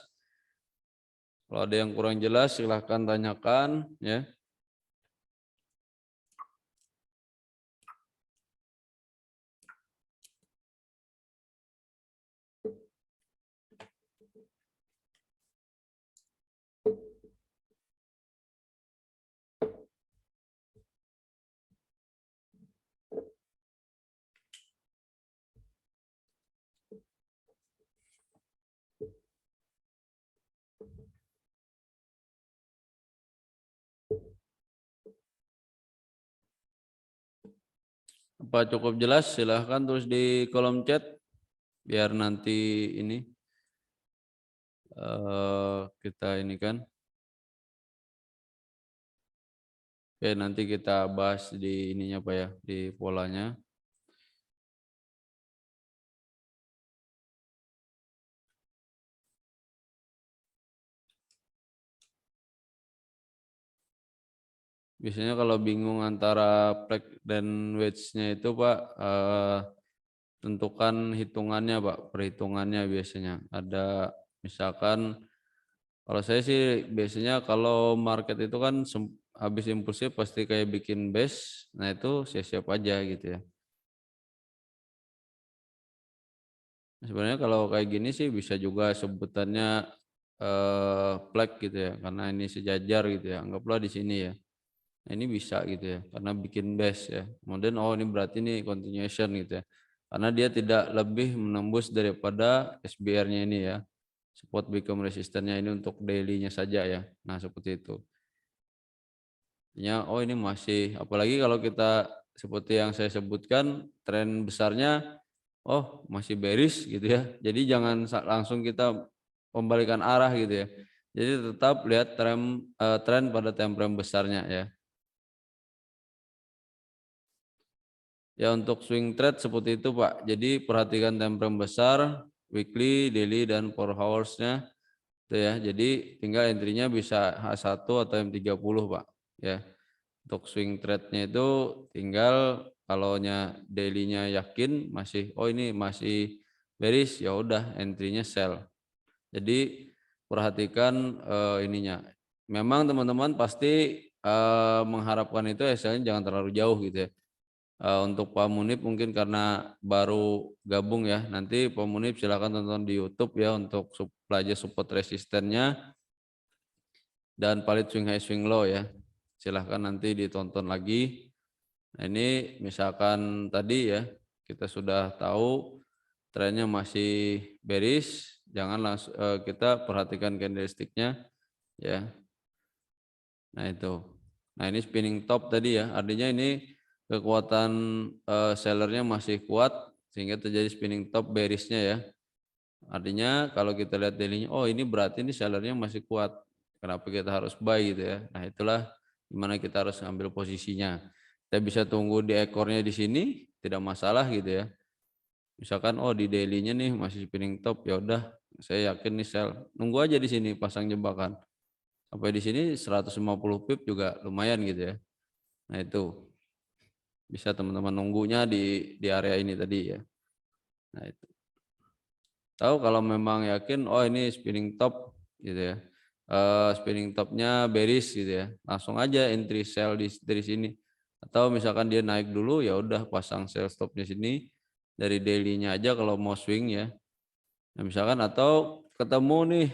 Kalau ada yang kurang jelas silahkan tanyakan ya. Apa cukup jelas? Silahkan tulis di kolom chat biar nanti ini kita ini kan. Oke, nanti kita bahas di ininya Pak ya, di polanya. Biasanya kalau bingung antara flag dan wedge-nya itu Pak, tentukan hitungannya Pak, perhitungannya biasanya. Ada misalkan, kalau saya sih biasanya kalau market itu kan habis impulsif pasti kayak bikin base, nah itu siap-siap aja gitu ya. Sebenarnya kalau kayak gini sih bisa juga sebutannya flag gitu ya, karena ini sejajar gitu ya, anggaplah di sini ya. Nah, ini bisa gitu ya, karena bikin base ya. Kemudian oh ini berarti ini continuation gitu ya. Karena dia tidak lebih menembus daripada SBR-nya ini ya. Support become resistannya ini untuk daily-nya saja ya. Nah, seperti itu. Ya, oh ini masih, apalagi kalau kita seperti yang saya sebutkan, tren besarnya oh masih bearish gitu ya. Jadi jangan langsung kita membalikan arah gitu ya. Jadi tetap lihat tren pada time frame besarnya ya. Ya untuk swing trade seperti itu Pak. Jadi perhatikan time frame besar, weekly, daily, dan 4 hours-nya itu ya. Jadi tinggal entry-nya bisa H1 atau M30 Pak. Ya. Untuk swing trade-nya itu tinggal kalau daily-nya yakin masih oh ini masih bearish ya udah entry-nya sell. Jadi perhatikan ininya. Memang teman-teman pasti mengharapkan itu hasilnya jangan terlalu jauh gitu ya. Untuk Pak Munib mungkin karena baru gabung ya. Nanti Pak Munib silakan tonton di YouTube ya untuk belajar support resistennya dan palit swing high swing low ya. Silahkan nanti ditonton lagi. Nah ini misalkan tadi ya kita sudah tahu trennya masih bearish, jangan langsung kita perhatikan candlesticknya ya. Nah itu. Nah ini spinning top tadi ya, artinya ini kekuatan sellernya masih kuat sehingga terjadi spinning top bearishnya ya. Artinya kalau kita lihat daily-nya, oh ini berarti ini sellernya masih kuat. Kenapa kita harus buy gitu ya? Nah itulah dimana kita harus ambil posisinya. Kita bisa tunggu di ekornya di sini, tidak masalah gitu ya. Misalkan oh di daily-nya nih masih spinning top, ya udah saya yakin nih sell. Nunggu aja di sini pasang jebakan. Sampai di sini 150 pip juga lumayan gitu ya. Nah itu bisa teman-teman nunggunya di area ini tadi ya. Nah itu. Tahu kalau memang yakin oh ini spinning top gitu ya. Spinning topnya bearish gitu ya. Langsung aja entry sell dari sini. Atau misalkan dia naik dulu ya udah pasang sell stopnya sini dari daily-nya aja kalau mau swing ya. Nah, misalkan atau ketemu nih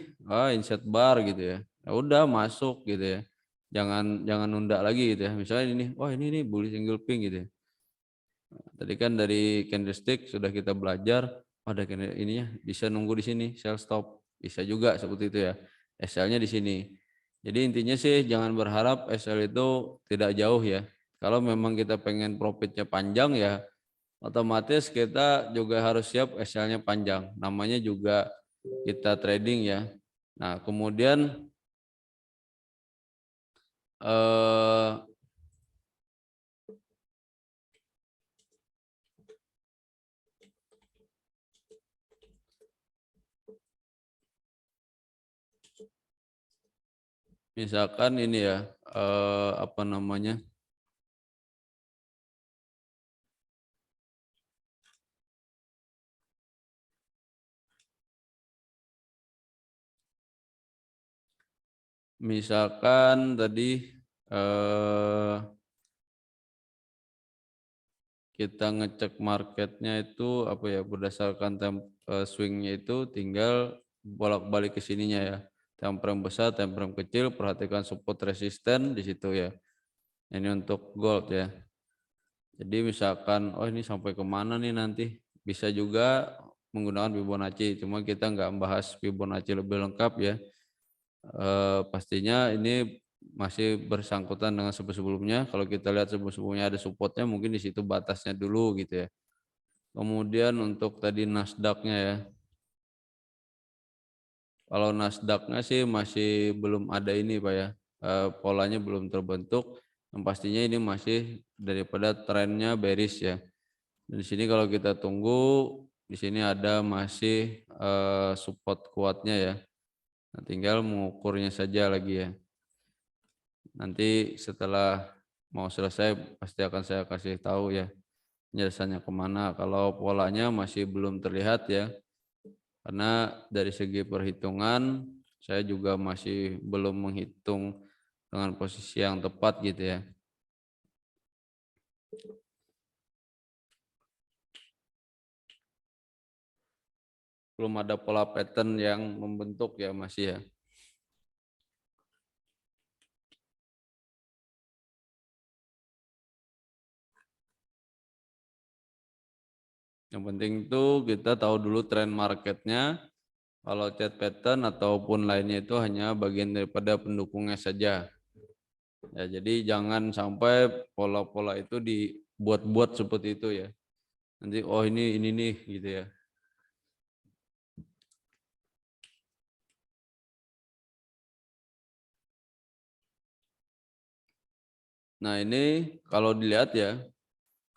insert bar gitu ya. Ya udah masuk gitu ya. Jangan jangan nunda lagi gitu ya. Misalnya ini wah ini nih bullish single pink gitu ya. Tadi kan dari candlestick sudah kita belajar pada ininya bisa nunggu di sini sell stop bisa juga seperti itu ya. SL-nya di sini. Jadi intinya sih jangan berharap SL itu tidak jauh ya. Kalau memang kita pengen profitnya panjang ya otomatis kita juga harus siap SL-nya panjang. Namanya juga kita trading ya. Nah, kemudian eh, misalkan ini ya apa namanya? Misalkan tadi eh, kita ngecek marketnya itu apa ya berdasarkan swingnya itu tinggal bolak-balik ke sininya ya. Time frame besar, time frame kecil, perhatikan support resisten di situ ya. Ini untuk gold ya. Jadi misalkan, oh ini sampai kemana nih nanti? Bisa juga menggunakan Fibonacci. Cuma kita nggak membahas Fibonacci lebih lengkap ya. Pastinya ini masih bersangkutan dengan sebelumnya. Kalau kita lihat sebelumnya ada supportnya, mungkin di situ batasnya dulu gitu ya. Kemudian untuk tadi Nasdaq-nya ya. Kalau Nasdaq-nya sih masih belum ada ini Pak ya. Polanya belum terbentuk. Yang pastinya ini masih daripada trennya bearish ya. Dan di sini kalau kita tunggu, di sini ada masih support kuatnya ya. Nah, tinggal mengukurnya saja lagi ya. Nanti setelah mau selesai pasti akan saya kasih tahu ya penjelasannya kemana. Kalau polanya masih belum terlihat ya, karena dari segi perhitungan saya juga masih belum menghitung dengan posisi yang tepat gitu ya. Belum ada pola pattern yang membentuk ya masih ya. Yang penting itu kita tahu dulu tren marketnya. Kalau chart pattern ataupun lainnya itu hanya bagian daripada pendukungnya saja. Ya, jadi jangan sampai pola-pola itu dibuat-buat seperti itu ya. Nanti oh ini nih gitu ya. Nah, ini kalau dilihat ya,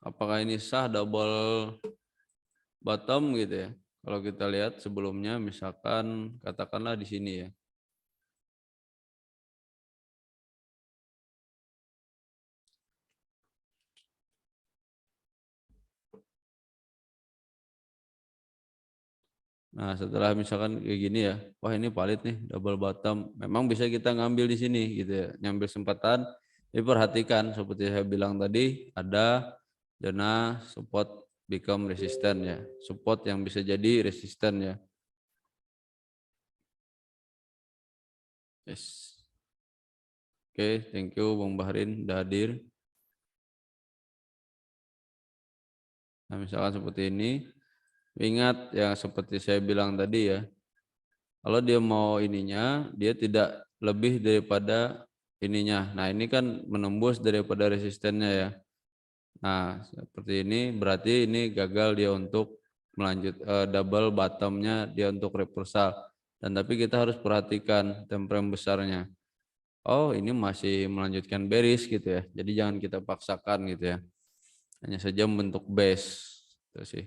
apakah ini sah double bottom gitu ya. Kalau kita lihat sebelumnya misalkan katakanlah di sini ya. Nah, setelah misalkan kayak gini ya, wah ini valid nih double bottom. Memang bisa kita ngambil di sini gitu ya, ngambil kesempatan. Tapi perhatikan seperti saya bilang tadi, ada zona support become resistant ya, support yang bisa jadi resisten ya. Yes. Oke, thank you Bang Bahrin udah hadir. Nah, misalkan seperti ini, ingat yang seperti saya bilang tadi ya, kalau dia mau ininya, dia tidak lebih daripada ininya. Nah, ini kan menembus daripada resistennya ya. Nah, seperti ini berarti ini gagal dia untuk double bottomnya dia untuk reversal. Dan tapi kita harus perhatikan time frame besarnya. Oh, ini masih melanjutkan bearish gitu ya. Jadi jangan kita paksakan gitu ya. Hanya saja bentuk base itu sih.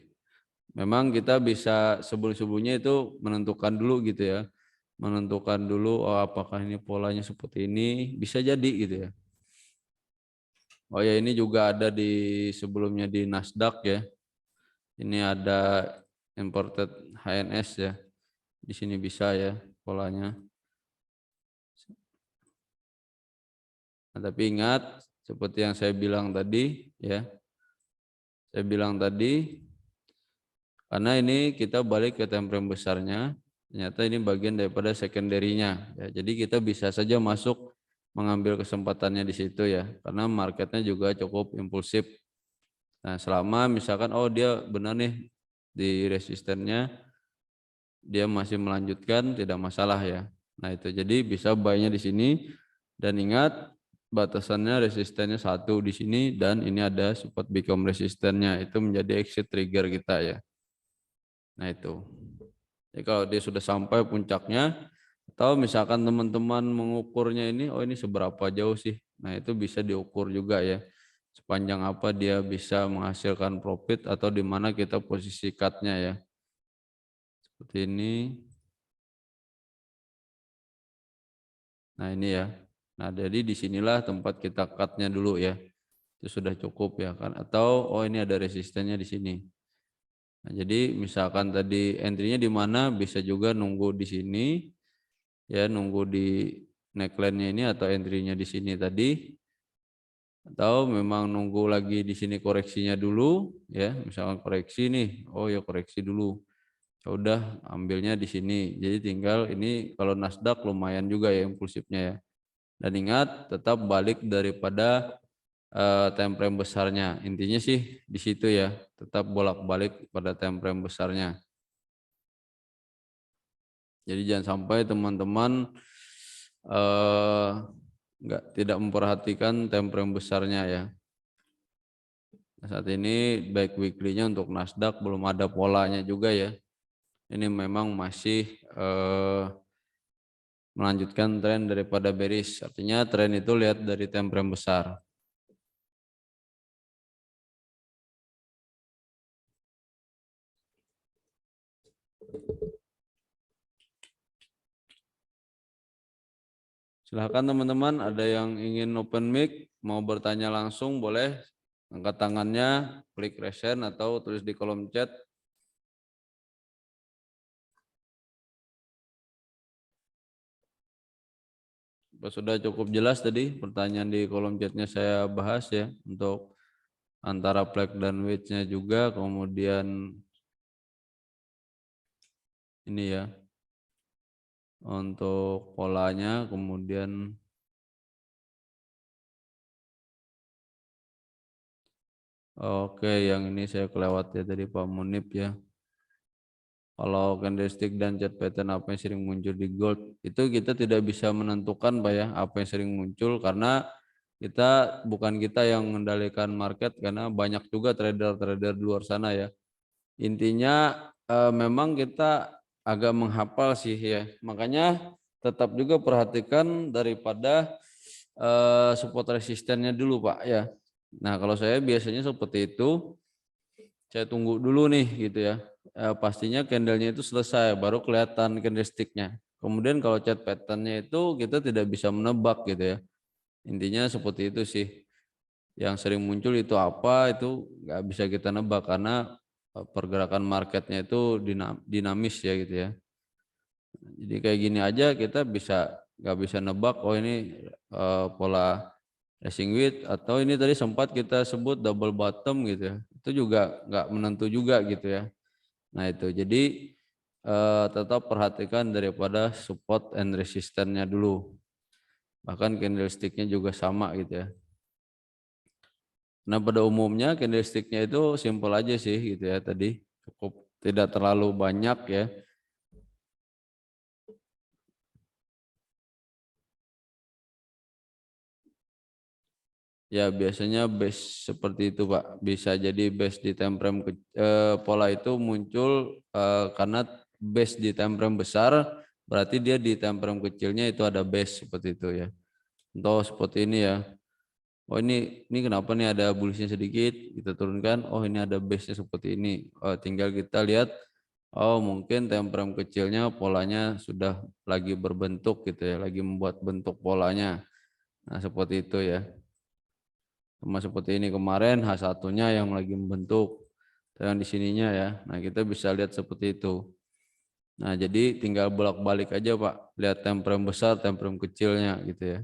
Memang kita bisa sebelum-sebelumnya itu menentukan dulu gitu ya. Menentukan dulu oh apakah ini polanya seperti ini, bisa jadi gitu ya. Oh ya, ini juga ada di sebelumnya di Nasdaq ya. Ini ada imported HNS ya. Di sini bisa ya polanya. Nah, tapi ingat seperti yang saya bilang tadi ya. Saya bilang tadi karena ini kita balik ke time frame besarnya, ternyata ini bagian daripada secondary-nya ya. Jadi kita bisa saja masuk mengambil kesempatannya di situ ya. Karena marketnya juga cukup impulsif. Nah, selama misalkan oh dia benar nih di resistennya dia masih melanjutkan tidak masalah ya. Nah, itu jadi bisa buy-nya di sini dan ingat batasannya resistennya 1 di sini dan ini ada support become resistennya itu menjadi exit trigger kita ya. Nah, itu. Jadi kalau dia sudah sampai puncaknya atau misalkan teman-teman mengukurnya ini oh ini seberapa jauh sih. Nah, itu bisa diukur juga ya. Sepanjang apa dia bisa menghasilkan profit atau di mana kita posisi cut-nya ya. Seperti ini. Nah, ini ya. Nah, jadi disinilah tempat kita cut-nya dulu ya. Itu sudah cukup ya kan. Atau oh ini ada resistennya di sini. Nah, jadi misalkan tadi entry-nya di mana bisa juga nunggu di sini ya, nunggu di neckline-nya ini atau entry-nya di sini tadi. Atau memang nunggu lagi di sini koreksinya dulu ya, misalkan koreksi nih. Oh ya koreksi dulu. Ya udah ambilnya di sini. Jadi tinggal ini kalau Nasdaq lumayan juga ya impulsifnya ya. Dan ingat tetap balik daripada time frame besarnya. Intinya sih di situ ya, tetap bolak-balik pada time frame besarnya. Jadi jangan sampai teman-teman tidak memperhatikan time frame besarnya ya. Nah, saat ini baik weekly-nya untuk Nasdaq belum ada polanya juga ya. Ini memang masih melanjutkan tren daripada bearish. Artinya tren itu lihat dari time frame besar. Silahkan teman-teman, ada yang ingin open mic, mau bertanya langsung boleh angkat tangannya, klik raise hand atau tulis di kolom chat. Sudah cukup jelas tadi pertanyaan di kolom chatnya saya bahas ya untuk antara flag dan wedge-nya juga, kemudian ini ya untuk polanya, kemudian oke yang ini saya kelewat ya tadi Pak Munib ya. Kalau candlestick dan chart pattern apa yang sering muncul di gold itu kita tidak bisa menentukan Pak ya apa yang sering muncul karena bukan kita yang mengendalikan market karena banyak juga trader-trader di luar sana ya. Intinya memang kita agak menghafal sih ya. Makanya tetap juga perhatikan daripada support resistennya dulu Pak ya. Nah, kalau saya biasanya seperti itu, saya tunggu dulu nih gitu ya. Pastinya candlenya itu selesai baru kelihatan candlesticknya. Kemudian kalau chart patternnya itu kita tidak bisa menebak gitu ya. Intinya seperti itu sih. Yang sering muncul itu apa itu nggak bisa kita nebak karena pergerakan marketnya itu dinamis ya gitu ya. Jadi kayak gini aja kita nggak bisa nebak oh ini pola racing width, atau ini tadi sempat kita sebut double bottom gitu ya, itu juga nggak menentu juga gitu ya. Nah itu jadi tetap perhatikan daripada support and resistannya dulu, bahkan candlesticknya juga sama gitu ya. Nah pada umumnya candlesticknya itu simple aja sih gitu ya, tadi cukup tidak terlalu banyak ya. Ya biasanya base seperti itu Pak, bisa jadi base di time frame pola itu muncul karena base di time frame besar, berarti dia di time frame kecilnya itu ada base seperti itu ya. Contoh seperti ini ya, oh ini kenapa nih ada bullishnya sedikit, kita turunkan, oh ini ada base-nya seperti ini, oh, tinggal kita lihat, oh mungkin time frame kecilnya polanya sudah lagi berbentuk gitu ya, lagi membuat bentuk polanya. Nah seperti itu ya. Sama seperti ini kemarin H1-nya yang lagi membentuk, yang di sininya ya. Nah, kita bisa lihat seperti itu. Nah, jadi tinggal bolak-balik aja, Pak. Lihat time frame besar, time frame kecilnya gitu ya.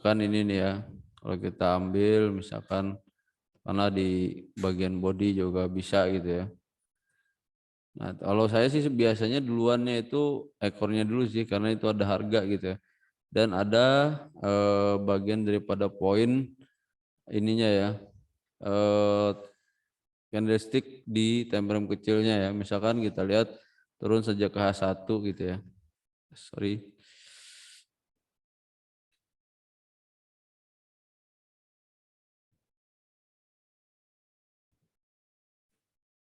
Kan ini nih ya. Kalau kita ambil misalkan karena di bagian body juga bisa gitu ya. Nah, kalau saya sih biasanya duluannya itu ekornya dulu sih karena itu ada harga gitu ya. Dan ada bagian daripada poin ininya ya. Eh, Candlestick di time frame kecilnya ya. Misalkan kita lihat turun sejak ke H1 gitu ya. Sorry.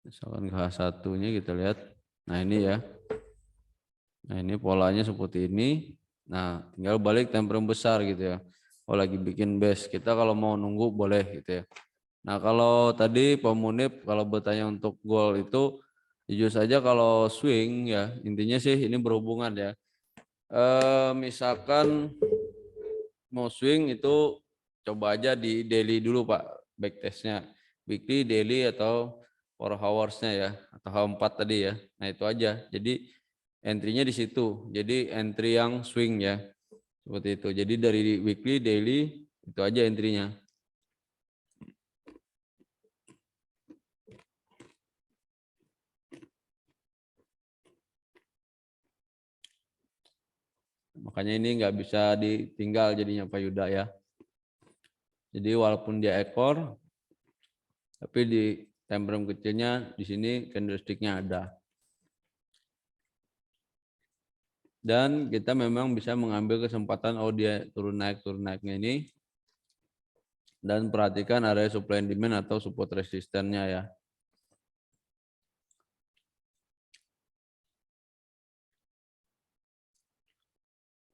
Misalkan ke H1-nya kita lihat. Nah, ini ya. Nah, ini polanya seperti ini. Nah, tinggal balik time frame besar gitu ya. Oh, lagi bikin base. Kita kalau mau nunggu boleh gitu ya. Nah, kalau tadi Pak Munib kalau bertanya untuk goal itu jujur saja kalau swing ya, intinya sih ini berhubungan ya. Misalkan mau swing itu coba aja di daily dulu Pak, backtestnya weekly, daily atau 4 hoursnya ya, atau H4 tadi ya. Nah itu aja, jadi entry-nya di situ, jadi entry yang swing ya, seperti itu. Jadi dari weekly, daily itu aja entry-nya. Makanya ini nggak bisa ditinggal jadinya Pak Yuda ya. Jadi walaupun dia ekor, tapi di time frame kecilnya di sini candlestick-nya ada. Dan kita memang bisa mengambil kesempatan oh dia turun naiknya ini, dan perhatikan area supply and demand atau support resistannya ya.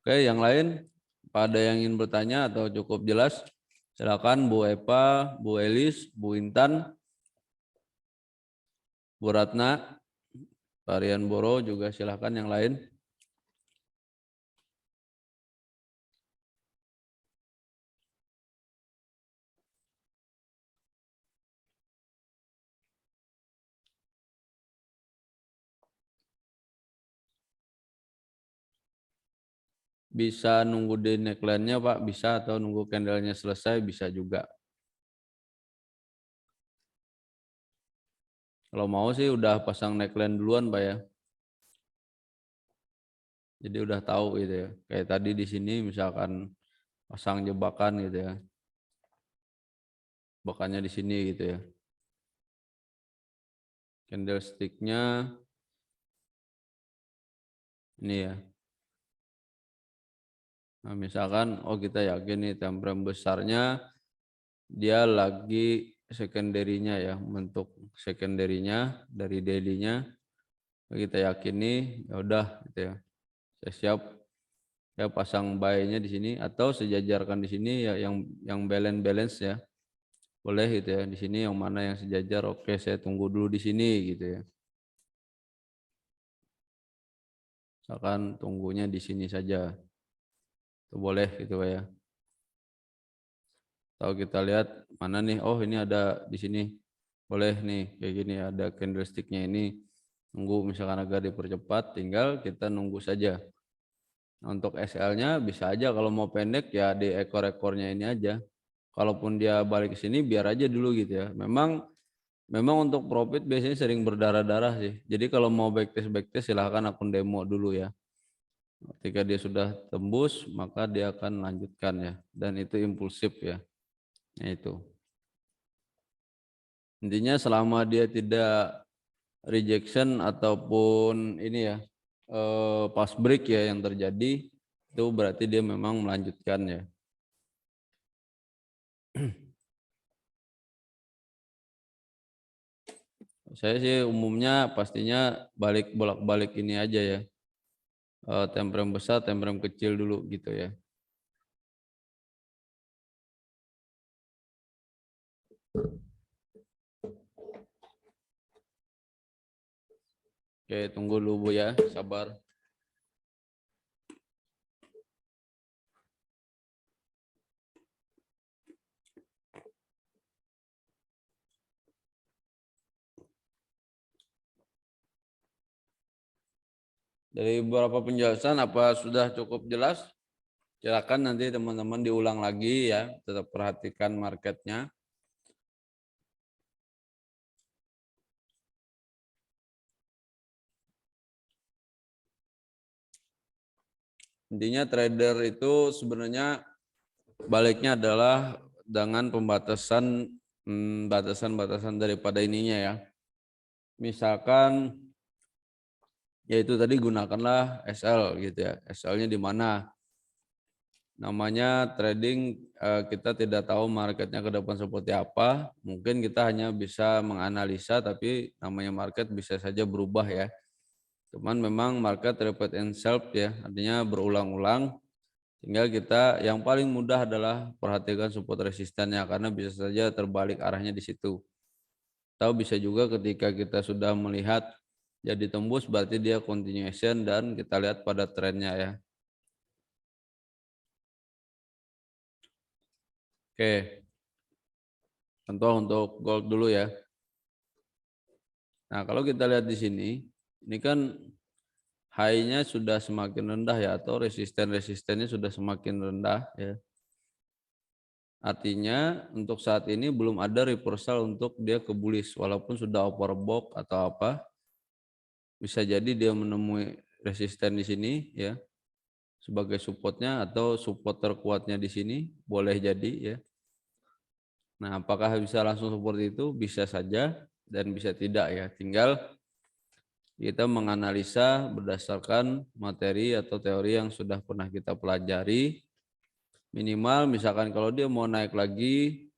Oke, yang lain pada yang ingin bertanya atau cukup jelas, silakan Bu Epa, Bu Elis, Bu Intan, Bu Ratna, Pak Rian Boro juga silakan yang lain. Bisa nunggu di neckline-nya Pak, bisa, atau nunggu candle-nya selesai bisa juga. Kalau mau sih udah pasang neckline duluan Pak ya. Jadi udah tahu gitu ya. Kayak tadi di sini misalkan pasang jebakan gitu ya. Jebakannya di sini gitu ya. Candlestick-nya ini ya. Nah, misalkan oh kita yakin nih time frame besarnya dia lagi secondary-nya ya, bentuk secondary-nya dari daily-nya. Kita yakin nih ya udah gitu ya. Saya siap ya pasang buy-nya di sini atau sejajarkan di sini ya yang balance ya. Boleh gitu ya. Di sini yang mana yang sejajar, oke saya tunggu dulu di sini gitu ya. Misalkan tunggunya di sini saja. Itu boleh gitu ya. Tahu kita lihat mana nih, oh ini ada di sini, boleh nih kayak gini ada candlesticknya ini, nunggu misalkan agak dipercepat tinggal kita nunggu saja. Untuk SL-nya bisa aja kalau mau pendek ya di ekor-ekornya ini aja. Kalaupun dia balik ke sini biar aja dulu gitu ya. Memang untuk profit biasanya sering berdarah-darah sih. Jadi kalau mau backtest silahkan akun demo dulu ya. Ketika dia sudah tembus maka dia akan lanjutkan ya. Dan itu impulsif ya. Nah itu. Intinya selama dia tidak rejection ataupun ini ya pas break ya yang terjadi itu berarti dia memang melanjutkan ya. Saya sih umumnya pastinya bolak-balik ini aja ya. Time frame besar, time frame kecil dulu gitu ya. Oke, tunggu dulu Bu ya, sabar. Dari beberapa penjelasan apa sudah cukup jelas? Silakan nanti teman-teman diulang lagi ya, tetap perhatikan marketnya. Intinya trader itu sebenarnya baliknya adalah dengan pembatasan batasan-batasan daripada ininya ya. Misalkan yaitu tadi gunakanlah SL gitu ya. SL-nya di mana? Namanya trading, kita tidak tahu marketnya ke depan seperti apa. Mungkin kita hanya bisa menganalisa tapi namanya market bisa saja berubah ya. Cuman memang market repeat and self ya, artinya berulang-ulang. Tinggal kita yang paling mudah adalah perhatikan support resistannya karena bisa saja terbalik arahnya di situ. Atau bisa juga ketika kita sudah melihat jadi tembus berarti dia continuation dan kita lihat pada trennya ya. Oke, contoh untuk gold dulu ya. Nah, kalau kita lihat di sini, ini kan high-nya sudah semakin rendah ya atau resisten-resistennya sudah semakin rendah ya. Artinya untuk saat ini belum ada reversal untuk dia ke bullish walaupun sudah overbought atau apa. Bisa jadi dia menemui resisten di sini ya sebagai supportnya atau support terkuatnya di sini boleh jadi ya. Nah, apakah bisa langsung seperti itu? Bisa saja dan bisa tidak ya. Tinggal kita menganalisa berdasarkan materi atau teori yang sudah pernah kita pelajari. Minimal misalkan kalau dia mau naik lagi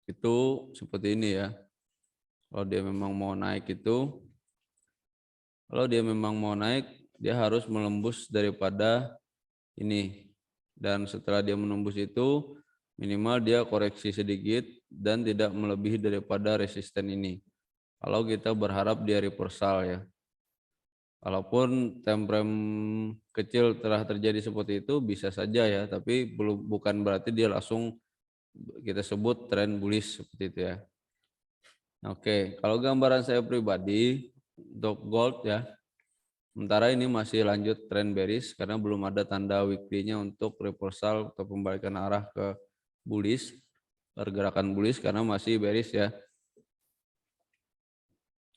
itu seperti ini ya. Kalau dia memang mau naik itu, kalau dia memang mau naik, dia harus melembus daripada ini. Dan setelah dia menembus itu, minimal dia koreksi sedikit dan tidak melebihi daripada resisten ini. Kalau kita berharap dia reversal ya. Walaupun time frame kecil telah terjadi seperti itu bisa saja ya, tapi bukan berarti dia langsung kita sebut tren bullish seperti itu ya. Oke, kalau gambaran saya pribadi untuk gold ya, sementara ini masih lanjut tren bearish karena belum ada tanda weekly-nya untuk reversal atau pembalikan arah ke bullish, pergerakan bullish karena masih bearish ya.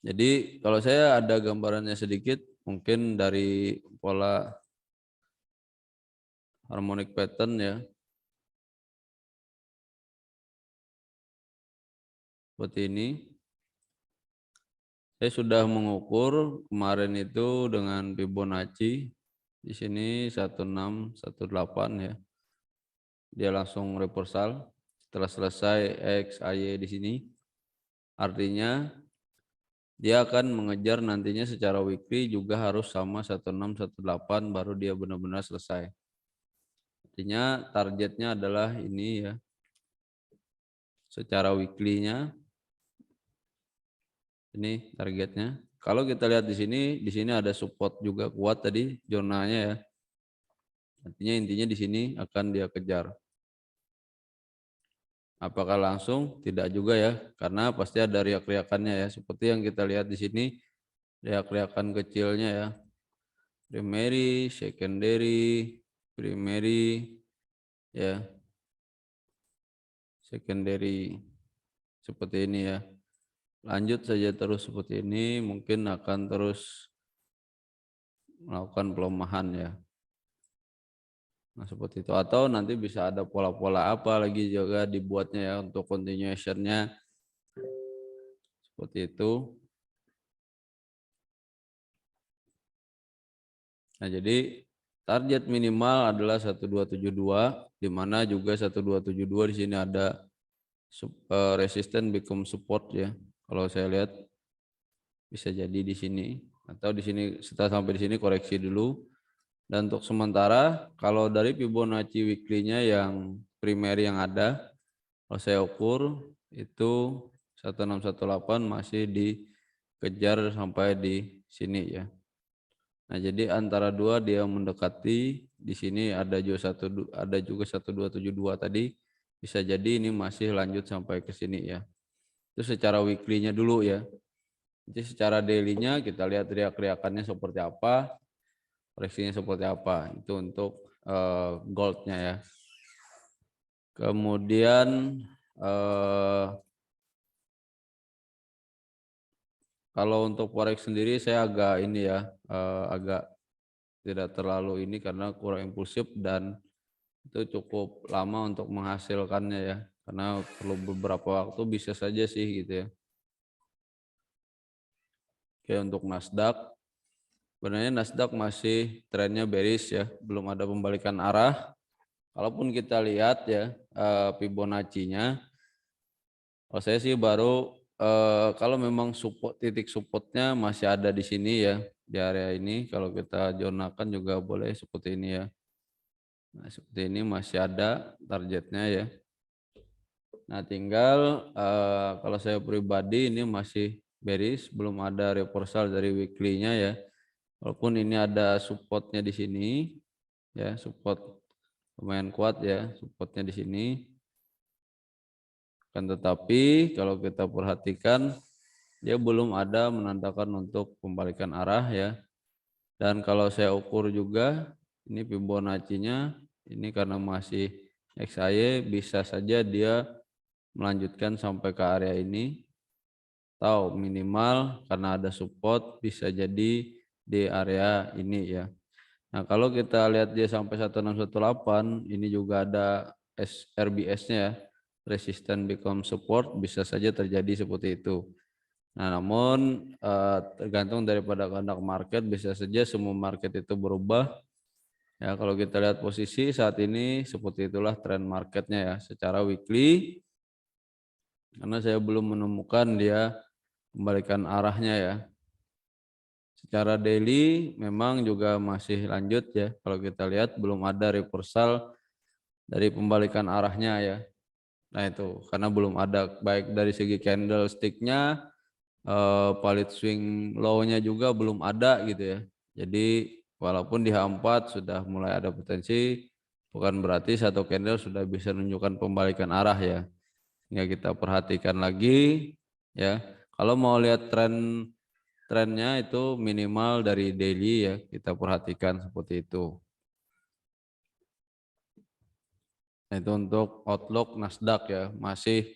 Jadi kalau saya ada gambarannya sedikit, mungkin dari pola harmonic pattern ya, seperti ini. Saya sudah mengukur kemarin itu dengan Fibonacci di sini 1618 ya. Dia langsung reversal setelah selesai XAY di sini. Artinya dia akan mengejar nantinya secara weekly juga harus sama 1618 baru dia benar-benar selesai. Artinya targetnya adalah ini ya. Secara weekly-nya ini targetnya. Kalau kita lihat di sini ada support juga kuat tadi zonanya ya. Artinya intinya di sini akan dia kejar. Apakah langsung? Tidak juga ya, karena pasti ada riak-riakannya ya. Seperti yang kita lihat di sini, riak-riakan kecilnya ya. primary, secondary, primary, ya, secondary seperti ini ya. Lanjut saja terus seperti ini, mungkin akan terus melakukan pelemahan ya. Nah seperti itu, atau nanti bisa ada pola-pola apa lagi juga dibuatnya ya untuk continuation-nya seperti itu. Nah jadi target minimal adalah 1272, di mana juga 1272 di sini ada resisten become support ya. Kalau saya lihat bisa jadi di sini, atau di sini setelah sampai di sini koreksi dulu. Dan untuk sementara kalau dari Fibonacci weekly-nya yang primer yang ada, kalau saya ukur itu 1618 masih dikejar sampai di sini ya. Nah, jadi antara dua dia mendekati, di sini ada juga 1272 tadi, bisa jadi ini masih lanjut sampai ke sini ya. Itu secara weekly-nya dulu ya. Jadi secara daily-nya kita lihat riak-riakannya seperti apa, koreksinya seperti apa. Itu untuk gold-nya ya. Kemudian kalau untuk forex sendiri saya agak ini ya, agak tidak terlalu ini karena kurang impulsif dan itu cukup lama untuk menghasilkannya ya, karena perlu beberapa waktu bisa saja sih gitu ya. Oke, untuk Nasdaq, sebenarnya Nasdaq masih trennya bearish ya, belum ada pembalikan arah. Kalaupun kita lihat ya Fibonacci-nya, kalau saya sih baru kalau memang titik supportnya masih ada di sini ya, di area ini. Kalau kita jonakan juga boleh seperti ini ya. Nah, seperti ini masih ada targetnya ya. Nah, tinggal kalau saya pribadi ini masih bearish, belum ada reversal dari weekly-nya ya. Walaupun ini ada supportnya di sini ya, support lumayan kuat ya, supportnya di sini. Kan tetapi kalau kita perhatikan dia belum ada menandakan untuk pembalikan arah ya. Dan kalau saya ukur juga ini Fibonacci-nya ini karena masih XY bisa saja dia melanjutkan sampai ke area ini, atau minimal karena ada support bisa jadi di area ini ya. Nah kalau kita lihat dia sampai 1618 ini juga ada RBS-nya ya, resistance become support, bisa saja terjadi seperti itu. Nah namun tergantung daripada kehendak market, bisa saja semua market itu berubah. Ya kalau kita lihat posisi saat ini seperti itulah tren marketnya ya secara weekly, karena saya belum menemukan dia kembalikan arahnya ya. Secara daily memang juga masih lanjut ya. Kalau kita lihat belum ada reversal dari pembalikan arahnya ya. Nah itu karena belum ada baik dari segi candlestick-nya, palit swing low-nya juga belum ada gitu ya. Jadi walaupun di H4 sudah mulai ada potensi, bukan berarti satu candle sudah bisa menunjukkan pembalikan arah ya. Hingga kita perhatikan lagi ya. Kalau mau lihat trennya itu minimal dari daily ya, kita perhatikan seperti itu. Nah, itu untuk outlook Nasdaq ya, masih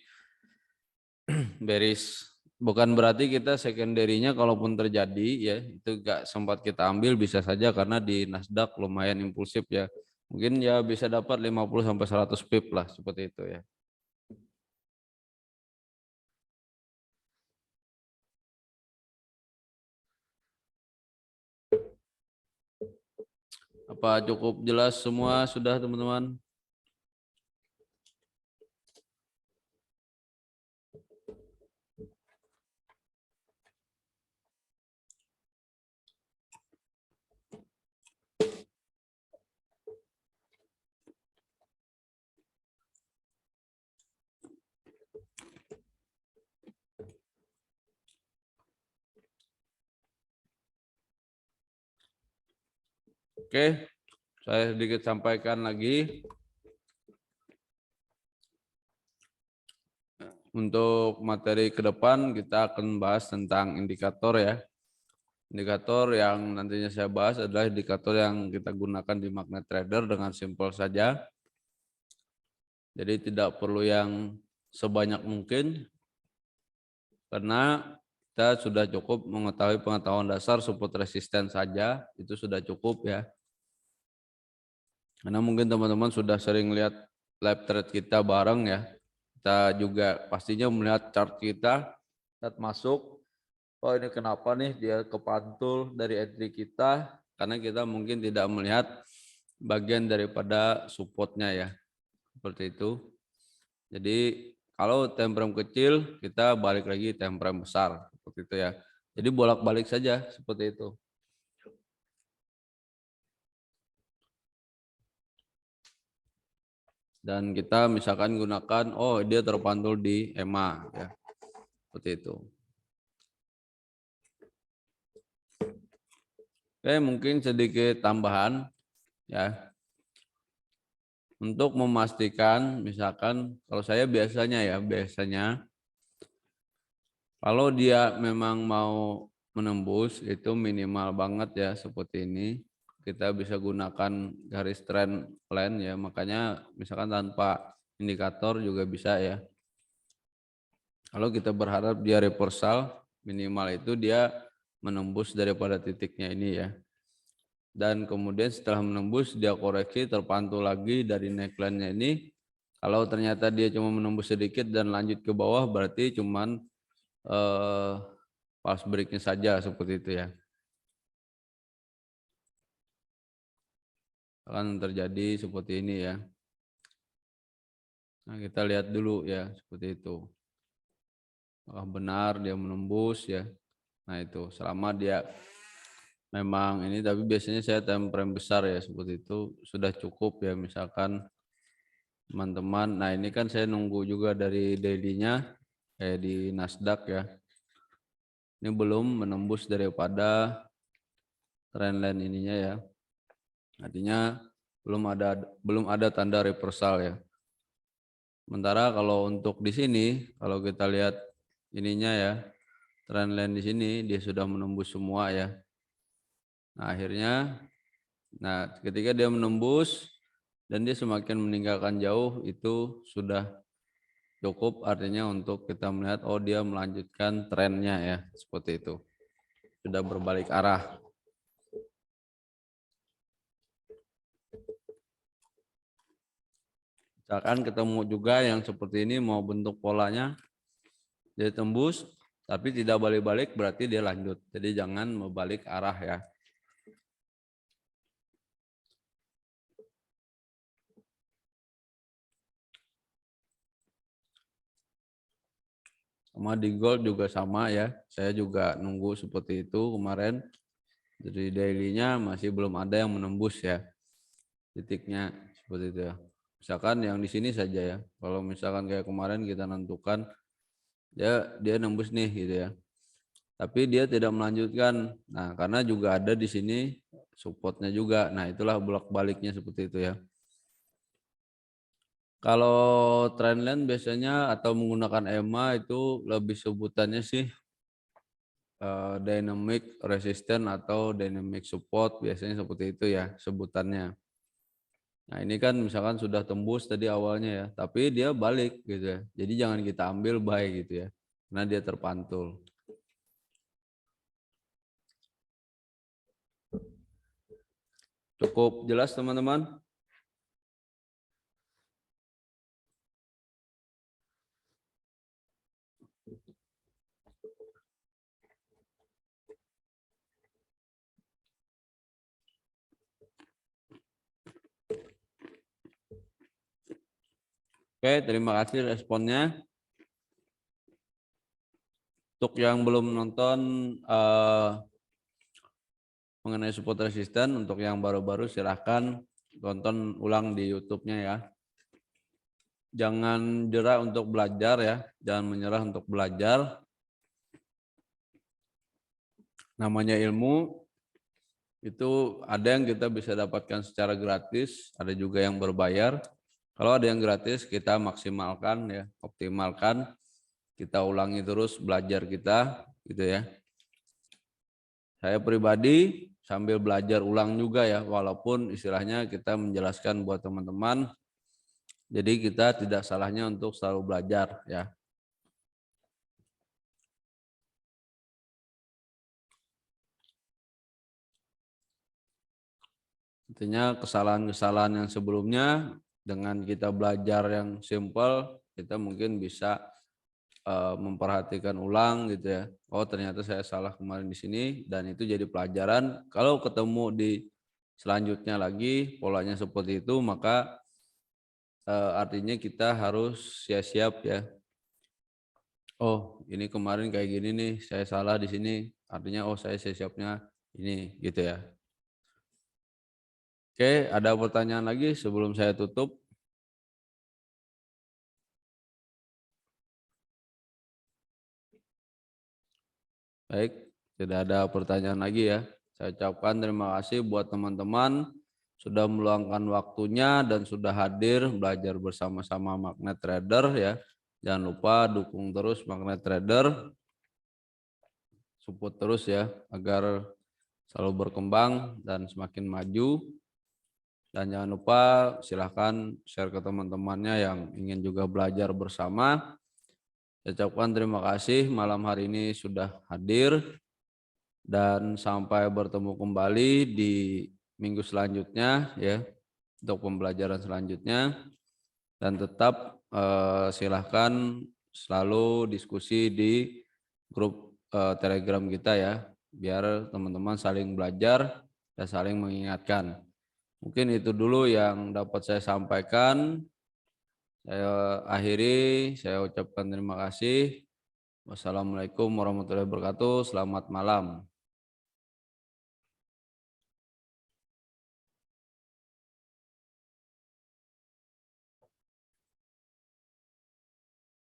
bearish. Bukan berarti kita secondary-nya kalaupun terjadi ya, itu gak sempat kita ambil, bisa saja karena di Nasdaq lumayan impulsif ya. Mungkin ya bisa dapat 50 sampai 100 pip lah seperti itu ya. Apa cukup jelas semua sudah teman-teman? Oke, saya sedikit sampaikan lagi. Untuk materi ke depan kita akan bahas tentang indikator ya. Indikator yang nantinya saya bahas adalah indikator yang kita gunakan di Magnet Trader dengan simpel saja. Jadi tidak perlu yang sebanyak mungkin karena kita sudah cukup mengetahui pengetahuan dasar support resisten saja, itu sudah cukup ya. Karena mungkin teman-teman sudah sering lihat live trade kita bareng ya. Kita juga pastinya melihat chart kita saat masuk. Oh ini kenapa nih dia kepantul dari entry kita, karena kita mungkin tidak melihat bagian daripada supportnya ya, seperti itu. Jadi kalau time frame kecil kita balik lagi time frame besar, seperti itu ya. Jadi bolak-balik saja seperti itu. Dan kita misalkan gunakan, oh dia terpantul di EMA ya, seperti itu. Oke, mungkin sedikit tambahan ya. Untuk memastikan, misalkan kalau saya biasanya kalau dia memang mau menembus itu minimal banget ya seperti ini. Kita bisa gunakan garis trend line ya, makanya misalkan tanpa indikator juga bisa ya. Kalau kita berharap dia reversal, minimal itu dia menembus daripada titiknya ini ya. Dan kemudian setelah menembus dia koreksi terpantul lagi dari neckline-nya ini. Kalau ternyata dia cuma menembus sedikit dan lanjut ke bawah berarti cuman false break-nya saja seperti itu ya. Akan terjadi seperti ini ya. Nah, kita lihat dulu ya seperti itu. Apakah benar dia menembus ya. Nah, itu selama dia memang ini, tapi biasanya saya time frame besar ya seperti itu sudah cukup ya. Misalkan teman-teman, nah ini kan saya nunggu juga dari daily-nya di Nasdaq ya. Ini belum menembus daripada trendline ininya ya. Artinya belum ada tanda reversal ya. Sementara kalau untuk di sini, kalau kita lihat ininya ya, trendline di sini dia sudah menembus semua ya. Nah, akhirnya, ketika dia menembus dan dia semakin meninggalkan jauh, itu sudah cukup artinya untuk kita melihat, oh dia melanjutkan trennya ya, seperti itu. Sudah berbalik arah. Misalkan ketemu juga yang seperti ini, mau bentuk polanya dia tembus tapi tidak balik-balik berarti dia lanjut. Jadi jangan membalik arah ya. Sama di gold juga sama ya. Saya juga nunggu seperti itu kemarin. Jadi daily-nya masih belum ada yang menembus ya. Titiknya seperti itu ya. Misalkan yang di sini saja ya. Kalau misalkan kayak kemarin kita nentukan dia nembus nih gitu ya. Tapi dia tidak melanjutkan. Nah, karena juga ada di sini supportnya juga. Nah, itulah bolak-baliknya seperti itu ya. Kalau trendline biasanya atau menggunakan EMA itu lebih sebutannya sih dynamic resistance atau dynamic support, biasanya seperti itu ya sebutannya. Nah, ini kan misalkan sudah tembus tadi awalnya ya, tapi dia balik gitu ya. Jadi jangan kita ambil buy gitu ya. Karena dia terpantul. Cukup jelas teman-teman? Oke, terima kasih responnya. Untuk yang belum nonton mengenai support resisten, untuk yang baru-baru silahkan tonton ulang di YouTube-nya ya. Jangan jera untuk belajar ya, jangan menyerah untuk belajar. Namanya ilmu itu ada yang kita bisa dapatkan secara gratis, ada juga yang berbayar. Kalau ada yang gratis kita maksimalkan ya, optimalkan, kita ulangi terus belajar kita gitu ya. saya pribadi sambil belajar ulang juga ya, walaupun istilahnya kita menjelaskan buat teman-teman, jadi kita tidak salahnya untuk selalu belajar ya. Intinya kesalahan-kesalahan yang sebelumnya dengan kita belajar yang simple, kita mungkin bisa memperhatikan ulang gitu ya. Oh ternyata saya salah kemarin di sini dan itu jadi pelajaran. Kalau ketemu di selanjutnya lagi polanya seperti itu, maka artinya kita harus siap-siap ya. Oh ini kemarin kayak gini nih, saya salah di sini. Artinya oh saya siap-siapnya ini gitu ya. Oke, ada pertanyaan lagi sebelum saya tutup? Baik, tidak ada pertanyaan lagi ya. Saya ucapkan terima kasih buat teman-teman sudah meluangkan waktunya dan sudah hadir belajar bersama-sama Magnet Trader ya. Jangan lupa dukung terus Magnet Trader, support terus ya agar selalu berkembang dan semakin maju. Dan jangan lupa silahkan share ke teman-temannya yang ingin juga belajar bersama. Saya ucapkan terima kasih malam hari ini sudah hadir. Dan sampai bertemu kembali di minggu selanjutnya ya untuk pembelajaran selanjutnya dan tetap silahkan selalu diskusi di grup Telegram kita ya biar teman-teman saling belajar dan saling mengingatkan. Mungkin itu dulu yang dapat saya sampaikan. Saya akhiri, saya ucapkan terima kasih. Wassalamualaikum warahmatullahi wabarakatuh. Selamat malam.